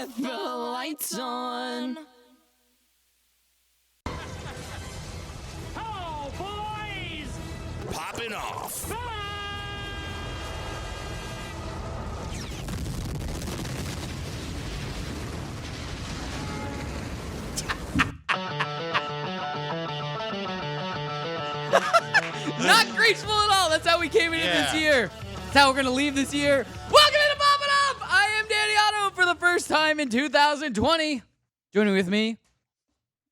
with the lights on. Hello, boys! Poppin' Off. Not graceful at all. That's how we came into this year. That's how we're going to leave this year. Welcome into Poppin' Off. I am Danny Otto for the first time in 2020. Joining with me,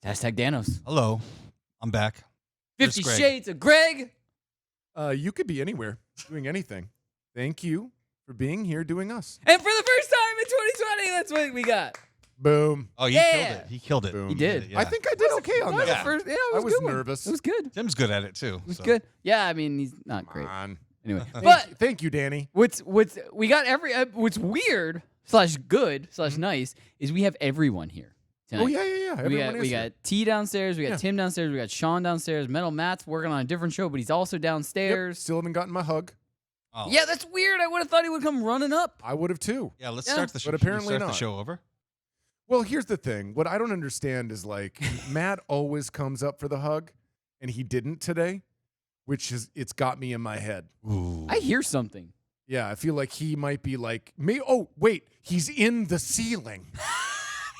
hashtag Danos. Hello, I'm back. 50 Shades of Greg. You could be anywhere doing anything. Thank you for being here doing us. And for the first time in 2020, that's what we got. Boom. Oh, Yeah. killed it. He killed it. Boom. He did. Yeah. I think I did okay on That was that. the first, yeah, it I was, was a good one. nervous. It was good. Tim's good at it too. It was good. Yeah, I mean, he's not great. Come on. Anyway, Thank you, Danny. what's we got what's weird / good / nice is we have everyone here tonight. Oh, yeah. Everyone We is got here. T downstairs, we got Yeah. Tim downstairs, we got Sean downstairs. Metal Matt's working on a different show, but he's also Yep, downstairs. still haven't gotten my hug. Oh. Yeah, that's weird. I would have thought he would come running up. I would have too. Yeah, let's Yeah. start the show. But Should we apparently start not. the show over. Well, here's the thing. What I don't understand is like Matt always comes up for the hug, and he didn't today, it's got me in my head. Ooh. I hear something. Yeah, I feel like he might be like me. Oh, wait, he's in the ceiling.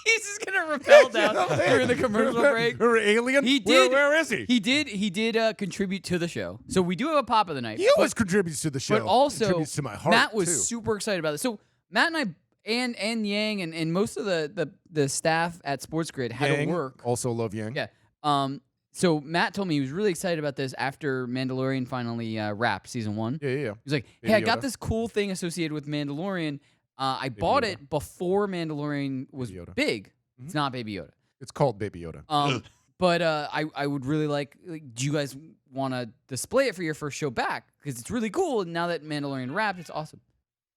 He's just gonna rappel down during the commercial break. Or alien? He did. Where is he? He did contribute to the show. So we do have a pop of the night. He always contributes to the show. But also, contributes to my heart, Matt was too. super excited about this. So Matt and I and Yang and most of the staff at Sports Grid had Yang, to work. Also love Yang. Yeah. So Matt told me he was really excited about this after Mandalorian finally wrapped season 1. Yeah. He's like, hey, Baby I got Yoda. this cool thing associated with Mandalorian. I bought Yoda. it before Mandalorian was Baby Yoda. big. It's not Baby Yoda. It's called Baby Yoda. But I would really like, do you guys want to display it for your first show back? Because it's really cool. And now that Mandalorian wrapped, it's awesome.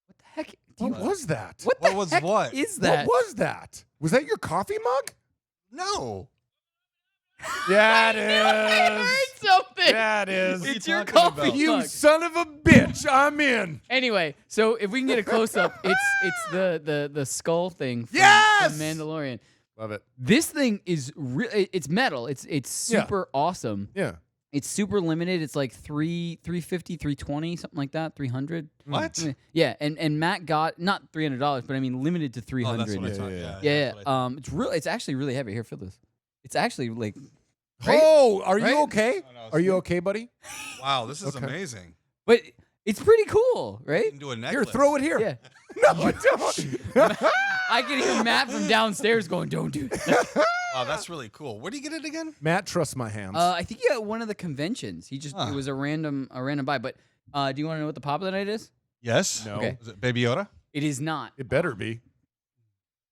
What the heck? What was that? What What the was heck what? is that? What was that? Was that your coffee mug? No. Yeah, it I is. heard something. Yeah, it is. It's your talking coffee about? You mug. son of a bitch. I'm in. Anyway, so if we can get a close up, it's the skull thing from, Yes! from Mandalorian. Love it. This thing is it's metal. It's super awesome. Yeah. It's super limited. It's like 350, 320, something like that, 300. What? Yeah, and Matt got not $300, but I mean limited to Oh, 300. that's what I Yeah, thought. yeah, yeah, that's what I thought. it's real. It's actually really heavy. Here, feel this. It's actually like. Right? Oh, are Right? you okay? Oh, no, it's Are you good. okay, buddy? Wow, this is Okay. amazing. But it's pretty cool, You right? can do a Here, necklace. throw it here. Yeah. No, don't. I can hear Matt from downstairs going, "Don't do that." Wow, that's really cool. Where do you get it again? Matt trusts my hands. I think he got one of the conventions. He just it was a random buy. But do you want to know what the pop of the night is? Yes. No. Okay. Is it Baby Yoda? It is not. It better be.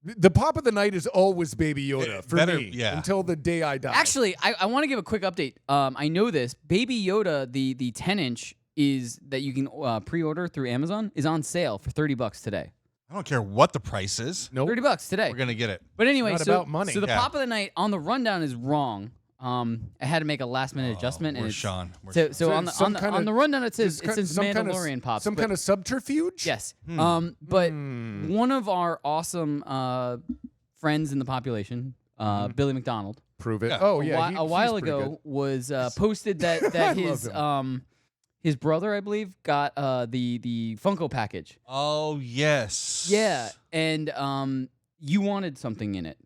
The pop of the night is always Baby Yoda It for better- me yeah. until the day I die. Actually, I want to give a quick update. I know this. Baby Yoda, the 10-inch is that you can pre-order through Amazon is on sale for $30 today. I don't care what the price is. nope. $30 today. We're gonna get it. But anyway, Not so about money. so the Yeah. pop of the night on the rundown is wrong. I had to make a last minute adjustment, and Where's it's, Sean? Where's so Sean? so on the some on the, kind on of- the rundown it says Some kind of- Mandalorian pops. Some but- kind of subterfuge? yes. Hmm. But one of our awesome friends in the population, Billy McDonald, Prove it. Yeah. Oh, yeah. a while he's pretty ago good. was posted that I his love his brother, I believe, got the Funko package. Oh yes. Yeah, and you wanted something in it,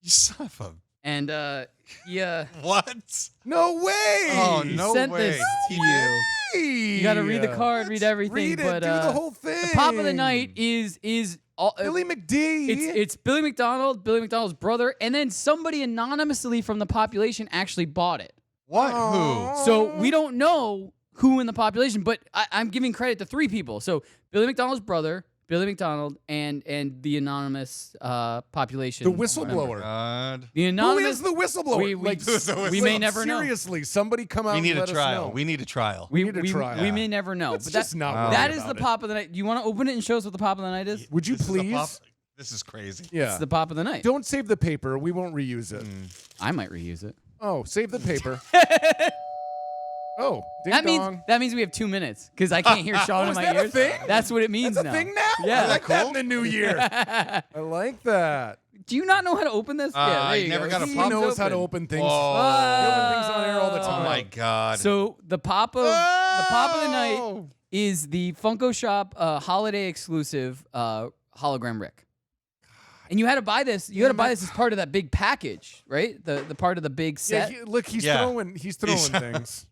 You son of a. and yeah, What? No way. Oh no sent way. this to you. You got to read the card, read everything. Read it. but Do the whole thing. the pop of the night is all, Billy McD. it's Billy McDonald, Billy McDonald's brother, and then somebody anonymously from the population actually bought it. What? Aw. So we don't know who in the population, but I'm giving credit to 3 people. So Billy McDonald's brother, Billy McDonald, and the anonymous population. The member. whistleblower. God. The Who anonymous. is the whistleblower? We like, Who's the we may whistleblower? never know. Seriously, somebody come out We need and a let us trial. know. We need a trial. We need a trial. We may never know. Let's but just not worry that is about the it. pop of the night. Do you want to open it and show us what the pop of the night is? Would you This is the please? pop- This is crazy. Yeah. It's the pop of the night. Don't save the paper. We won't reuse it. I might reuse it. Oh, save the paper. Oh, ding dong. That means we have 2 minutes because I can't hear Sean in is my that a ears. thing? That's what it means That's a now. thing now? Yeah. I like that in the new year. I like that. Do you not know how to open this? Yeah, there you never go. got a See, He pop knows how to open things. He opens things on air all the Oh time. my god. So the pop of the night Oh. is the Funko Shop holiday exclusive hologram Rick. And you had to buy this. You had to buy this as part of that big package, right? The part of the big Yeah, set. look, he's Yeah. throwing things.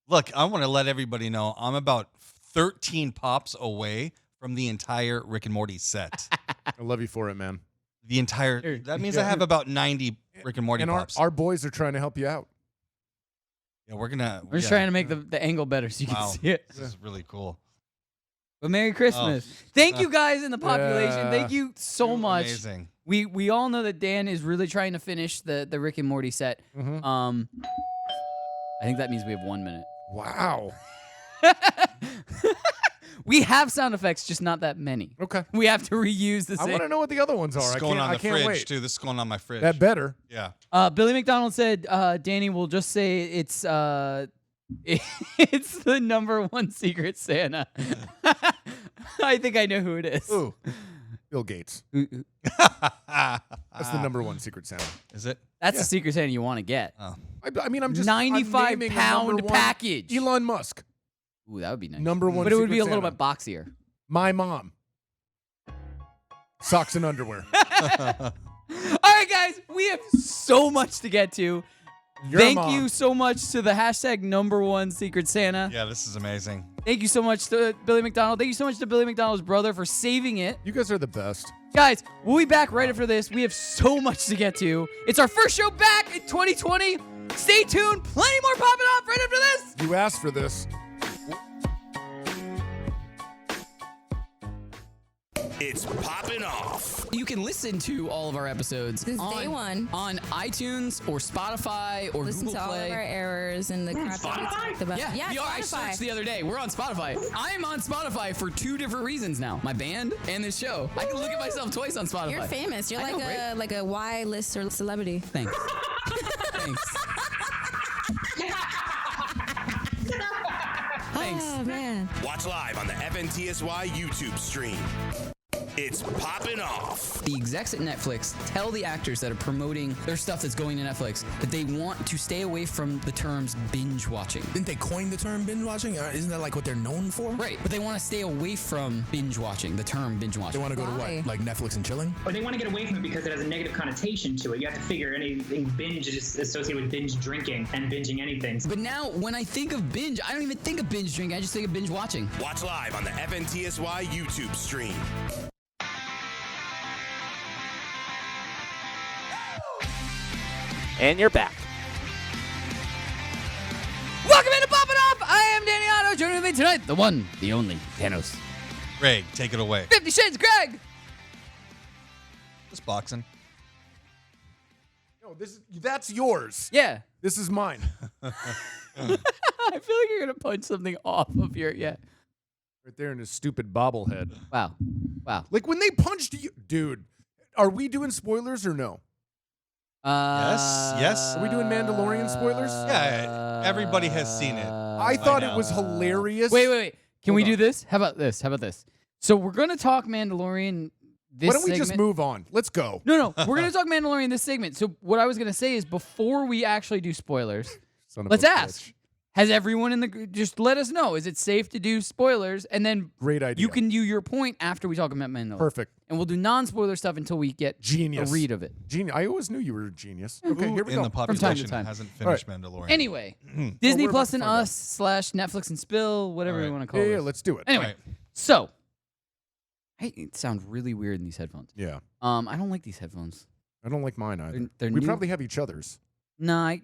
Look, I want to let everybody know I'm about 13 pops away from the entire Rick and Morty set. I love you for it, man. The entire. Here. That means I have about 90 Rick and Morty And pops. our boys are trying to help you out. Yeah, we're gonna. We're just trying to make the angle better so you can Wow. see it. This is really cool. But Merry Christmas. Thank you guys in the population. Yeah. Thank you so much. Amazing. We all know that Dan is really trying to finish the Rick and Morty set. Mhm. I think that means we have 1 minute. Wow. We have sound effects, just not that many. Okay. We have to reuse the I same. want to know what the other ones This are. is I going can't, on I the can't fridge wait. too. This is going on my fridge. That better. Yeah. Billy McDonald said, Danny will just say it's it's the #1 Secret Santa. I think I know who it is. Ooh. Bill Gates. Who- That's the #1 Secret Santa. Is it? That's Yeah. the Secret Santa you want to get. Oh. I mean, I'm just 95 I'm naming a pound #1 package. Elon Musk. Ooh, that would be nice. #1 But it would be a Secret little Santa. bit boxier. My mom. Socks and underwear. All right, guys, we have so much to get to. Your Thank mom. you so much to the #1 Secret Santa. Yeah, this is amazing. Thank you so much to Billy McDonald. Thank you so much to Billy McDonald's brother for saving it. You guys are the best. Guys, we'll be back right after this. We have so much to get to. It's our first show back in 2020. Stay tuned. Plenty more popping off right after this. You asked for this. It's Poppin' Off. You can listen to all of our episodes Since day one. on iTunes or Spotify or Listen Google to all Play. of our errors and the crap that we talked about. Yeah, we are. I Spotify. searched the other day. We're on Spotify. I am on Spotify for 2 different reasons now. My band and this show. I can look at myself twice on Spotify. You're famous. You're I like know, a right? like a Y-list or celebrity. Thanks. Thanks. Thanks. Oh man. Watch live on the FNTSY YouTube stream. It's Poppin' Off. The execs at Netflix tell the actors that are promoting their stuff that's going to Netflix that they want to stay away from the terms binge watching. Didn't they coin the term binge watching? Isn't that like what they're known for? Right, but they want to stay away from binge watching, the term binge They watching. want to go to Why? what? Like Netflix and chilling? But they want to get away from it because it has a negative connotation to it. You have to figure anything binge is associated with binge drinking and binging anything. But now, when I think of binge, I don't even think of binge drinking. I just think of binge watching. Watch live on the FNTSY YouTube stream. And you're back. Welcome into Poppin' Off! I am Danny Otto. Joining with me tonight, the one, the only, Danos. Greg, take it away. 50 Shades Greg! Just boxing. No, that's yours. Yeah. This is mine. I feel like you're going to punch something off of your, yeah. Right there in his stupid bobblehead. Wow. Wow. Like when they punched you, dude. Are we doing spoilers or no? Yes. Are we doing Mandalorian spoilers? Yeah, everybody has seen it. I thought it was hilarious. Wait. Can Hold we on. do this? How about this? So we're going to talk Mandalorian this Why don't we segment. just move on? Let's go. No. We're going to talk Mandalorian this segment. So what I was going to say is before we actually do spoilers, Son of let's a ask. bitch. Has everyone in the just let us know? Is it safe to do spoilers? And then Great idea. you can do your point after we talk about Mandalorian. Perfect. And we'll do non-spoiler stuff until we get Genius. a read of it. Genius. I always knew you were a genius. Okay, Who here we in go. the time to population time. hasn't finished Mandalorian? Anyway, Disney we're about Plus to and find out. Us / Netflix and Spill, whatever All you right. want to call Yeah, it. let's do it. Anyway, Right. so it sounds really weird in these headphones. Yeah. I don't like these headphones. I don't like mine either. They're we new. probably have each other's. No,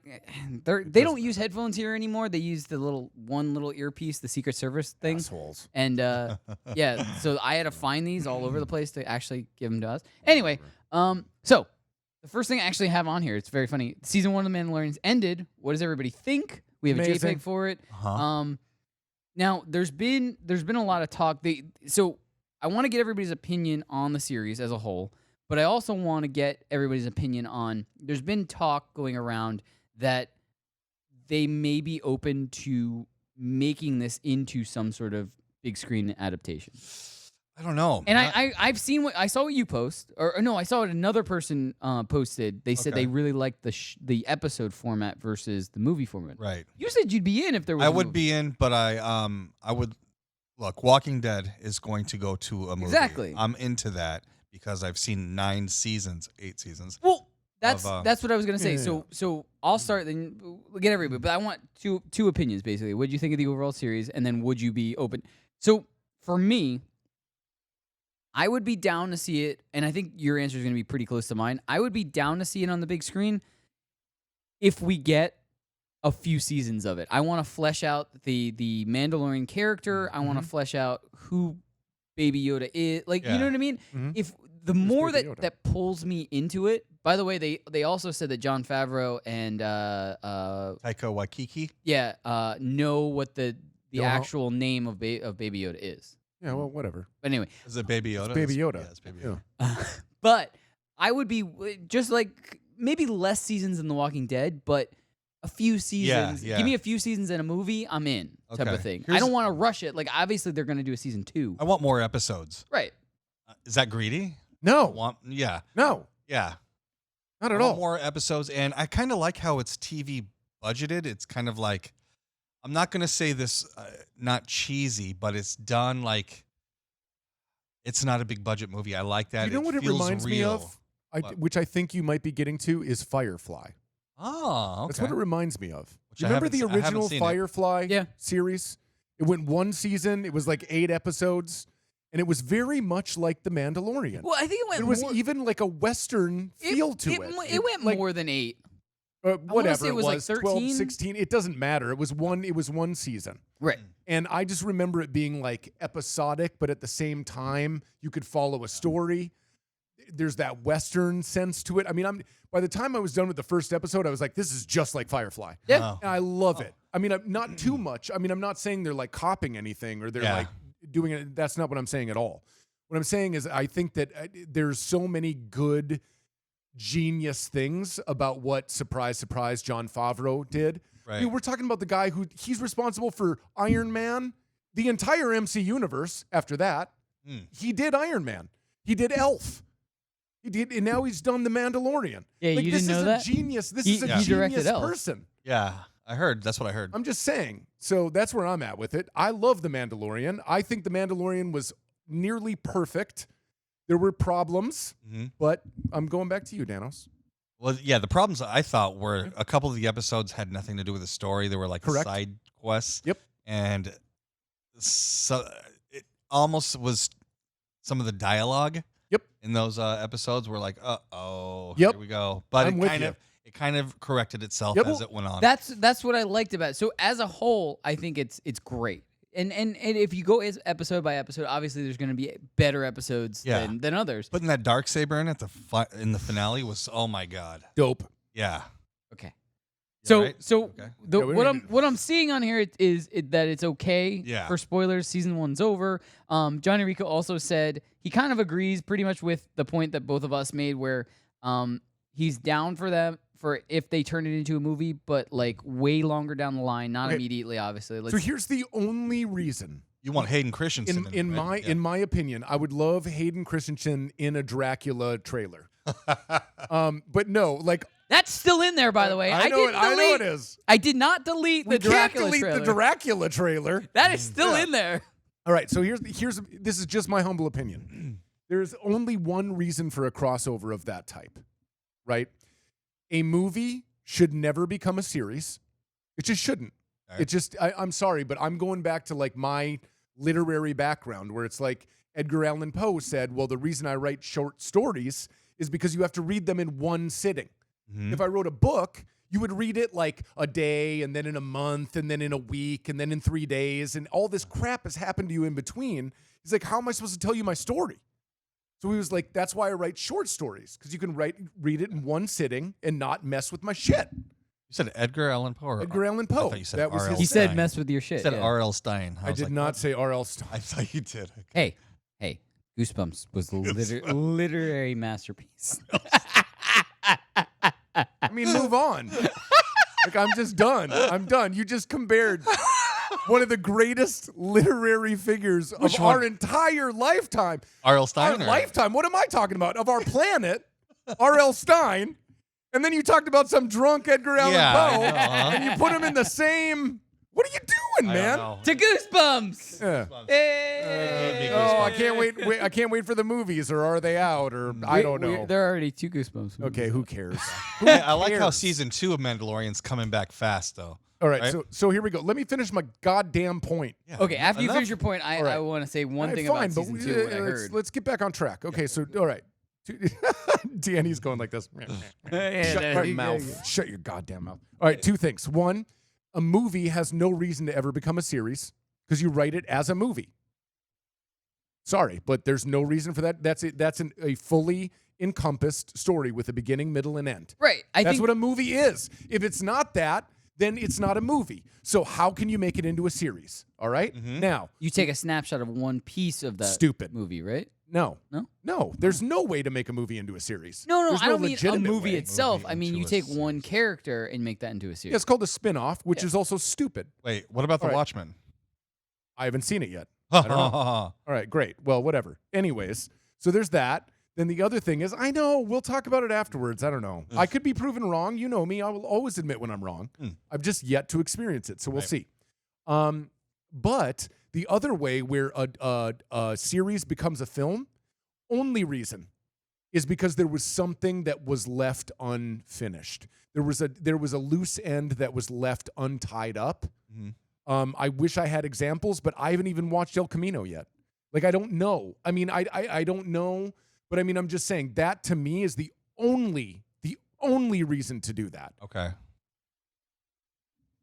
they don't use headphones here anymore. They use the one little earpiece, the Secret Service thing. Assholes. And yeah, so I had to find these all over the place to actually give them to us. Anyway, so the first thing I actually have on here, it's very funny. Season 1 of The Mandalorian's ended. What does everybody think? We have Amazing. a JPEG for it. Uh-huh. Now there's been a lot of talk. So I want to get everybody's opinion on the series as a whole, but I also want to get everybody's opinion on. There's been talk going around that they may be open to making this into some sort of big screen adaptation? I don't know. And I've seen what I saw what you post, or no, I saw what another person posted. They said Okay. they really liked the episode format versus the movie format. Right. You said you'd be in if there was. I a would movie. be in, but I would look. Walking Dead is going to go to a movie. Exactly. I'm into that because I've seen 8 seasons. Well, that's of, that's what I was gonna say. yeah. So I'll start. Then we'll get everybody, but I want two opinions basically. What do you think of the overall series, and then would you be open? So for me, I would be down to see it, and I think your answer is going to be pretty close to mine. I would be down to see it on the big screen if we get a few seasons of it. I want to flesh out the Mandalorian character. I want to flesh out who Baby Yoda is. Like, you know what I mean? Mhm. If the more Baby Yoda? that pulls me into it. By the way, they also said that Jon Favreau and Taika Waititi. know what the Yo, actual name of Baby Yoda is. Yeah, well, whatever. But anyway, Is it Baby Yoda? Baby Yoda. Yeah, it's Baby Yeah. Yoda. but I would be just like maybe less seasons than The Walking Dead, but a few seasons. yeah. Give me a few seasons in a movie, I'm in type Okay. of thing. I Here's- don't want to rush it. Like obviously they're going to do a season 2. I want more episodes. Right. Is that greedy? No, Yeah. no, Yeah. not I at want all. more episodes, and I kind of like how it's TV budgeted. It's kind of like, I'm not going to say this not cheesy, but it's done like it's not a big budget movie. I like that. You know what it feels reminds me real. of? What? Which I think you might be getting to is Firefly. Oh, okay. That's what it reminds me of. Which You I remember haven't the se- I haven't original seen it. Firefly Yeah. series? It went one season. It was like 8 episodes, and it was very much like The Mandalorian. Well, I think it went It was more, even like a Western feel to it. It went like, more than 8. whatever say it was like 12, 13. 16. It doesn't matter. It was one season. Right. And I just remember it being like episodic, but at the same time, you could follow a story. There's that Western sense to it. I mean, by the time I was done with the first episode, I was like, this is just like Firefly. Yeah. Oh. And I love it. I mean, not too much. I mean, I'm not saying they're like copying anything or they're Yeah. like doing it. That's not what I'm saying at all. What I'm saying is I think that there's so many good, genius things about what, surprise, surprise, Jon Favreau did. I Right. mean, we're talking about the guy he's responsible for Iron Man, the entire MC universe after that. He did Iron Man. He did Elf. He did, and now he's done The Mandalorian. Yeah, like, you this didn't know is that? a genius. This He- is a he directed genius Elf. person. Yeah, I heard. That's what I heard. I'm just saying. So that's where I'm at with it. I love The Mandalorian. I think The Mandalorian was nearly perfect. There were problems, but I'm going back to you, Danos. Well, yeah, the problems I thought were a couple of the episodes had nothing to do with the story. They were like Correct. side quests. Yep. And so it almost was some of the dialogue. Yep. In those episodes were like, oh, Yep. here we go. But I'm with it kind of corrected itself Yep. as it went on. That's what I liked about it. So as a whole, I think it's great. And if you go episode by episode, obviously there's going to be better episodes Yeah. than others. Putting that Darksaber in at in the finale was, oh my god. Dope. Yeah. Okay. Yeah, So right? so Okay. the, Yeah, we what don't I'm need- what I'm seeing on here is that it's okay Yeah. for spoilers. Season 1's over. Johnny Rico also said he kind of agrees pretty much with the point that both of us made, where he's down for them for if they turn it into a movie, but like way longer down the line, not Okay. immediately, obviously. So here's the only reason. You want Hayden Christensen In right? my Yeah. in my opinion, I would love Hayden Christensen in a Dracula trailer. But no, like That's still in there, by the way. I know didn't it. I know delete- it is. I did not delete We the can't Dracula delete trailer. the Dracula trailer. That is still Yeah. in there. All right, so here's this is just my humble opinion. There's only one reason for a crossover of that type, right? A movie should never become a series. It just shouldn't. Right. It just I'm sorry, but I'm going back to like my literary background where it's like Edgar Allan Poe said, well, the reason I write short stories is because you have to read them in one sitting. If I wrote a book, you would read it like a day and then in a month and then in a week and then in 3 days and all this crap has happened to you in between. He's like, how am I supposed to tell you my story? So he was like, that's why I write short stories, because you can read it in one sitting and not mess with my shit. You said Edgar Allan Poe. or- Edgar Allan I Poe. thought you said That was R.L. his He said Stein. mess with your shit. You said yeah. R.L. Stein. I was did like, not what? say R.L. Stein. I thought you did. Okay. Hey, Goosebumps was literary masterpiece. I mean, move on. Like, I'm just done. I'm done. You just compared one of the greatest literary figures of Which our one? entire lifetime. R.L. Our Stein? or- lifetime? What am I talking about? Of our planet, R.L. Stein. And then you talked about some drunk Edgar Allan Yeah, I Poe, know, huh? and you put him in the same. What are you doing, I man? don't know. To Goosebumps. Yeah. Hey. Oh, I can't wait. I can't wait for the movies, or are they out? Or I don't know. There are already 2 Goosebumps. Okay, who cares? I like how cares? season 2 of Mandalorian's coming back fast, though. All right, Right? so here we go. Let me finish my goddamn point. Yeah. Okay, after you Enough. finish your point, I right. want to say one All right, thing fine, about but season 2 what I let's, heard. let's get back on track. Okay, so all right. Danny's going like this. Shut your mouth. Shut your goddamn mouth. All right, 2 things. One, a movie has no reason to ever become a series because you write it as a movie. Sorry, but there's no reason for that. That's it. That's a fully encompassed story with a beginning, middle, and end. Right. I That's think what a movie is. If it's not that, then it's not a movie. So how can you make it into a series? All right? Now, you take a snapshot of one piece of that Stupid. movie, right? no. No? No, there's no way to make a movie into a series. No, There's I don't mean a legitimate movie way. itself. Movie I mean, you into a take one character and make that into a series. Yeah, it's called a spin-off, which is also stupid. Wait, what about The All right. Watchmen? I haven't seen it yet. I don't know. All right, great. Well, whatever. Anyways, so there's that. Then the other thing is, I know, we'll talk about it afterwards. I don't know. I could be proven wrong. You know me. I will always admit when I'm wrong. I've just yet to experience it, so we'll see. But the other way where a series becomes a film, only reason is because there was something that was left unfinished. There was a loose end that was left untied up. I wish I had examples, but I haven't even watched El Camino yet. Like, I don't know. I mean, I don't know, but I mean, I'm just saying that to me is the only reason to do that. Okay.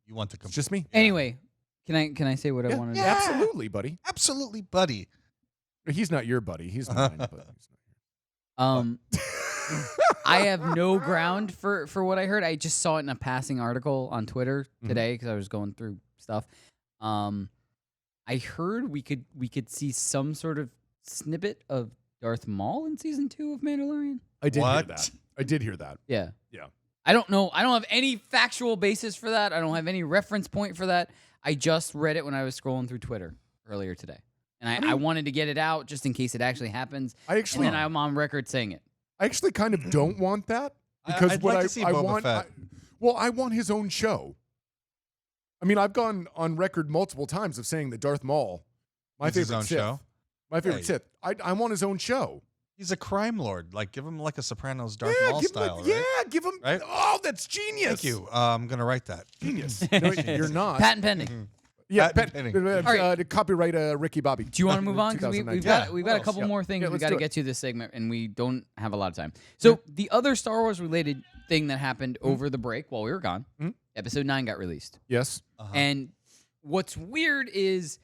You want the It's just me. Anyway, can I say what I wanted to Yeah. Absolutely, buddy. Absolutely, buddy. He's not your buddy. He's mine. But he's I have no ground for what I heard. I just saw it in a passing article on Twitter today because I was going through stuff. I heard we could see some sort of snippet of Darth Maul in season 2 of Mandalorian. I did hear What? that. I did hear that. Yeah. Yeah. I don't know. I don't have any factual basis for that. I don't have any reference point for that. I just read it when I was scrolling through Twitter earlier today. And I wanted to get it out just in case it actually happens. And then I'm on record saying it. I actually kind of don't want that because I'd what like I, to see I Boba want, Fett. I want his own show. I mean, I've gone on record multiple times of saying that Darth Maul, my Needs his favorite own Sith, show? my favorite Hey. Sith. I want his own show. He's a crime lord. Like, give him like a Sopranos Darth Maul give him style, right? yeah, give him. Right? Oh, that's genius. Thank you. I'm going to write that. Genius. No, you're not. Patent pending. Yeah, Patent pending. All right. Copyright Ricky Bobby. Do you want to move on? Because we've 2019. got a couple Yeah. more things Yeah, we let's got to do it. get to this segment, and we don't have a lot of time. So the other Star Wars related thing that happened over the break while we were gone, Episode 9 got released. Yes. And what's weird is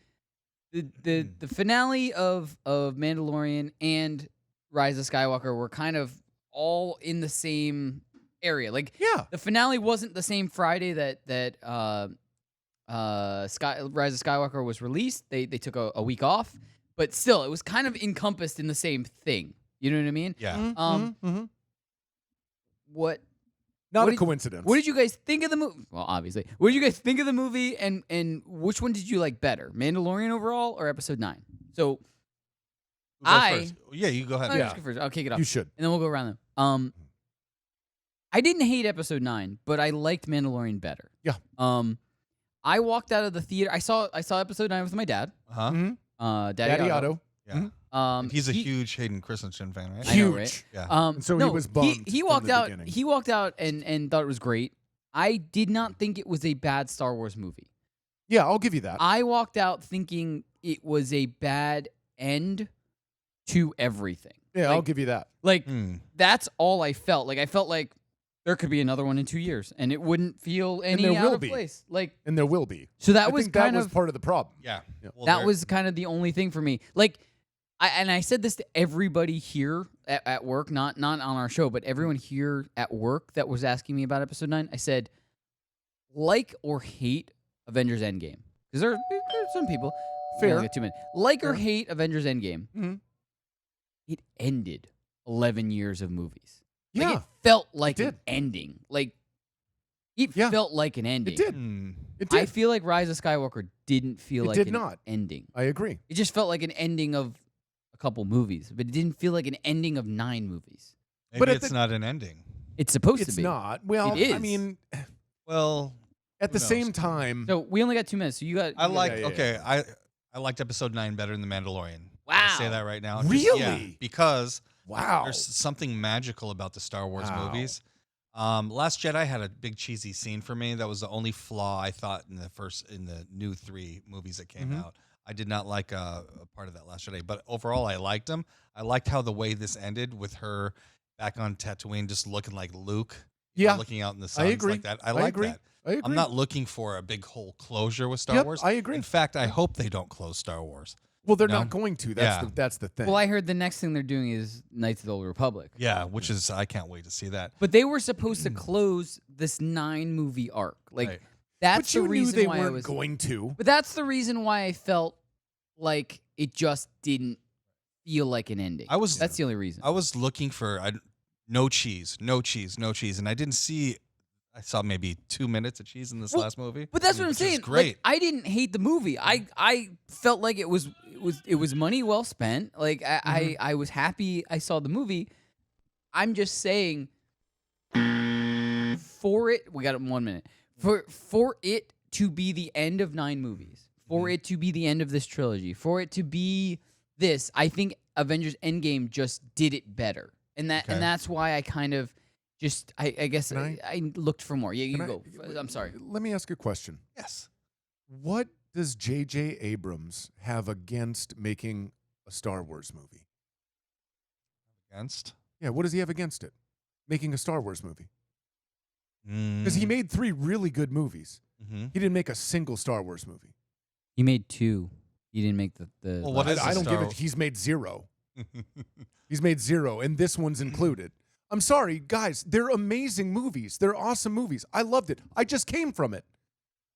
the finale of Mandalorian and Rise of Skywalker were kind of all in the same area. Like, Yeah. the finale wasn't the same Friday that Rise of Skywalker was released. They took a week off, but still, it was kind of encompassed in the same thing. You know what I mean? Yeah. What Not What a did- coincidence. What did you guys think of the movie? Well, obviously. What did you guys think of the movie, and which one did you like better, Mandalorian overall or Episode 9? So, Who goes I- first? Yeah, you go ahead. I'll Yeah. just go first. I'll kick it off, You should. and then we'll go around them. I didn't hate Episode 9, but I liked Mandalorian better. Yeah. I walked out of the theater. I saw Episode 9 with my dad. Uh-huh. Mhm. Daddy Daddy Otto. Otto. Yeah. He's a he- huge Hayden Christensen fan, right? I know, Huge. right? Yeah. And so he was bummed He from walked the out. beginning. He walked out and thought it was great. I did not think it was a bad Star Wars movie. Yeah, I'll give you that. I walked out thinking it was a bad end to everything. Yeah, I'll Like- give you that. Like, Hmm. that's all I felt. Like, I felt like there could be another one in 2 years, and it wouldn't feel any there out will of be. place. Like, And there will be. so that I was think kind that was of part of the problem. Yeah. Well, that there- was kind of the only thing for me. Like, I said this to everybody here at work, not on our show, but everyone here at work that was asking me about Episode 9. I said, like or hate Avengers Endgame, because there are some people. Fair. We only got 2 minutes. Like or Fair. hate Avengers Endgame. Mhm. It ended 11 years of movies. Like, Yeah. it felt like It an did. ending. Like, it Yeah. felt like an ending. It did. It did. I feel like Rise of Skywalker didn't feel It like did an not. ending. I agree. It just felt like an ending of a couple movies, but it didn't feel like an ending of 9 movies. Maybe But at it's the- not an ending. It's supposed to It's be. not. Well, It I is. mean, Well, at the knows? same time, So we only got 2 minutes. So you got. I you like. yeah, Okay, I liked episode 9 better than the Mandalorian. Wow. I'll say that right now. Really? Yeah, because wow. there's something magical about the Star Wars Wow. movies. Last Jedi had a big cheesy scene for me. That was the only flaw I thought in the new 3 movies that came out. I did not like a part of that Last Jedi, but overall I liked them. I liked how the way this ended with her back on Tatooine, just looking like Luke. you know, Yeah. looking out in the sun. agree. Like that. I like agree. that. I agree. I'm not looking for a big whole closure with Star Yep, Wars. I agree. In fact, I hope they don't close Star Wars. Well, they're No? not going to. That's Yeah. that's the thing. Well, I heard the next thing they're doing is Knights of the Old Republic. Yeah, which is I can't wait to see that. But they were supposed to close this 9-movie arc. Like Right. that's but you the knew reason they why I weren't was. going to. But that's the reason why I felt like it just didn't feel like an ending. That's the only reason. I was looking for no cheese, no cheese, no cheese, and I didn't see. I saw maybe 2 minutes of cheese in this last movie. But that's what I'm which is saying. Great. Like, I didn't hate the movie. I felt like it was money well spent. Like I was happy I saw the movie. I'm just saying for it, we got it in 1 minute. For it to be the end of 9 movies, for it to be the end of this trilogy, for it to be this, I think Avengers Endgame just did it better. And that's why I kind of just I guess Can I looked for more. Yeah, you Can I- go. I'm sorry. Let me ask you a question. yes. What does J.J. Abrams have against making a Star Wars movie? Against. Yeah, what does he have against it? Making a Star Wars movie? Because Mm. he made 3 really good movies. Mm-hmm. He didn't make a single Star Wars movie. He made 2. He didn't make the. Well, what last is I a don't Star give it. Wars- He's made 0. He's made 0, and this one's included. I'm sorry, guys. They're amazing movies. They're awesome movies. I loved it. I just came from it.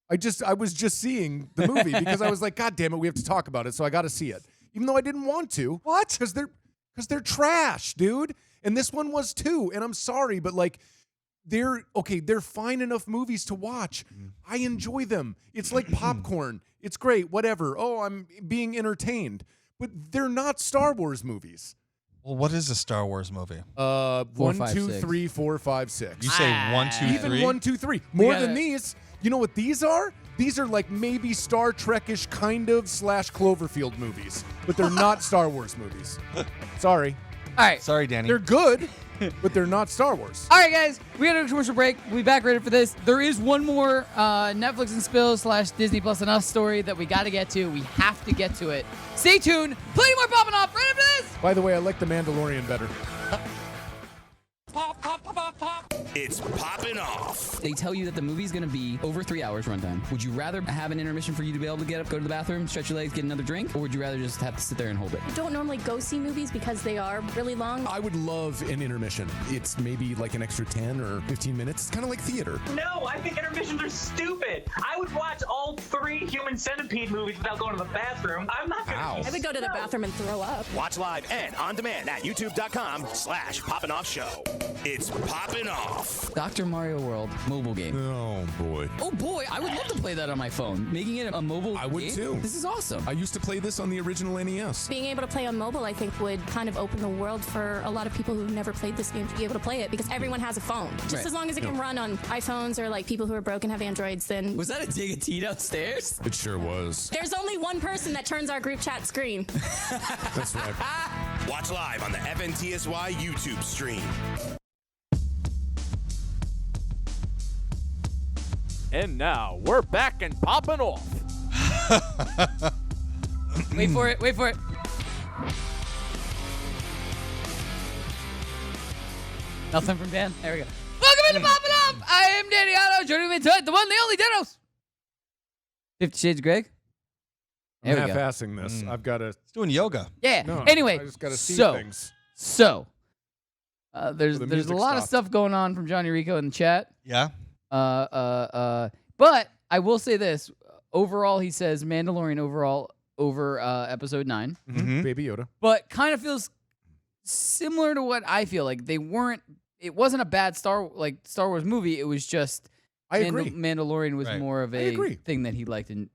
I was just seeing the movie because I was like, God damn it, we have to talk about it, so I got to see it, even though I didn't want to. What? Because they're trash, dude. And this one was too. And I'm sorry, but like, they're fine enough movies to watch. I enjoy them. It's like popcorn. It's great. Whatever. Oh, I'm being entertained. But they're not Star Wars movies. Well, what is a Star Wars movie? 4, 1, 5, 2, 6. 3, 4, 5, 6. You say 1, 2, 3. Even 1, 2, 3. More gotta- than these. You know what these are? These are like maybe Star Trek-ish kind of / Cloverfield movies, but they're not Star Wars movies. Sorry. All right. Sorry, Danny. They're good, but they're not Star Wars. All right, guys. We had a commercial break. We'll be back ready for this. There is one more Netflix and Spill / Disney Plus and Us story that we got to get to. We have to get to it. Stay tuned. Plenty more popping off right after this. By the way, I like The Mandalorian better. It's Poppin' Off. They tell you that the movie's going to be over 3 hours runtime. Would you rather have an intermission for you to be able to get up, go to the bathroom, stretch your legs, get another drink? Or would you rather just have to sit there and hold it? Don't normally go see movies because they are really long. I would love an intermission. It's maybe like an extra 10 or 15 minutes. It's kind of like theater. No, I think intermissions are stupid. I would watch all 3 Human Centipede movies without going to the bathroom. I'm not gonna. Ow. I would go to the bathroom and throw up. Watch live and on demand at youtube.com/Poppin' Off Show. It's Poppin' Off. Dr. Mario World mobile game. Oh, boy. Oh boy, I would love to play that on my phone. Making it a mobile I would game? too. This is awesome. I used to play this on the original NES. Being able to play on mobile, I think, would kind of open the world for a lot of people who've never played this game to be able to play it because everyone has a phone. Just Right. as long as it can run on iPhones or like people who are broken have Androids, then Was that a dig at tea downstairs? It sure was. there's only one person that turns our group chat screen. That's right. Watch live on the FNTSY YouTube stream. And now we're back and popping off. Wait for it. Wait for it. Nothing from Dan. There we go. Welcome into Poppin' Off. I am Danny Otto. Joining me tonight, the one, the only Danos. 50 Shades Greg. I'm There we go. half-assing this. I've got to. It's doing yoga. Yeah. No, Anyway, I just got to see so things. there's the a music lot of stopped. stuff going on from Johnny Rico in the chat. Yeah. But I will say this. Overall, he says Mandalorian overall over episode 9. Mhm. Baby Yoda. But kind of feels similar to what I feel like. It wasn't a bad Star Wars movie. It was just I agree. Mandalorian was Right. more of I a agree. thing that he liked. And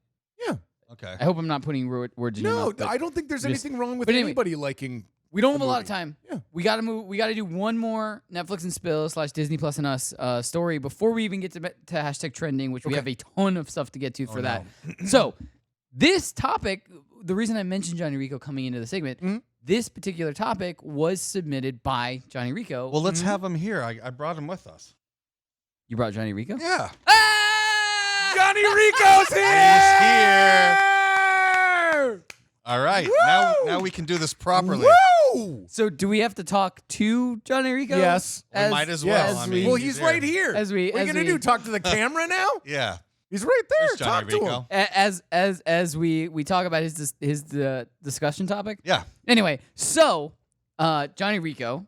Yeah. Okay. I hope I'm not putting words in your No, mouth. but I don't think there's just- anything wrong with but anyway, anybody liking. we don't have the a lot of movie. time. Yeah. We gotta move. We gotta do one more Netflix and Spill / Disney Plus and Us story before we even get to hashtag trending, which we have a ton of stuff to get to for that. So this topic, the reason I mentioned Johnny Rico coming into the segment, this particular topic was submitted by Johnny Rico. Well, let's have him here. I brought him with us. You brought Johnny Rico? Yeah. Ah! Johnny Rico's here. All right. Now we can do this properly. Woo! So do we have to talk to Johnny Rico? Yes. We might as well. I mean, Well, he's right here. As we- what are you as gonna we- do? Talk to the camera now? Yeah. He's right there. There's Johnny Talk to him. Rico. As we talk about his discussion topic. Yeah. Anyway, so Johnny Rico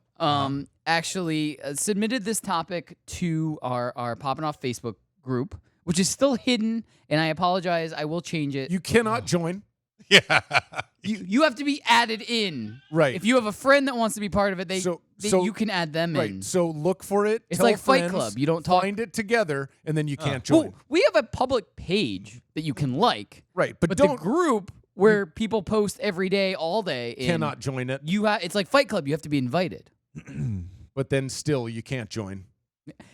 actually submitted this topic to our Poppin Off Facebook group, which is still hidden, and I apologize. I will change it. You cannot join. Yeah. You have to be added in. Right. If you have a friend that wants to be part of it, So you can add them right. in. So look for it. It's tell like Fight friends, Club. You don't talk. Find it together, and then you can't join. Well, we have a public page that you can like. Right, but But don't the group where people post every day, all day, cannot join it. it's like Fight Club. You have to be invited. But then still, you can't join.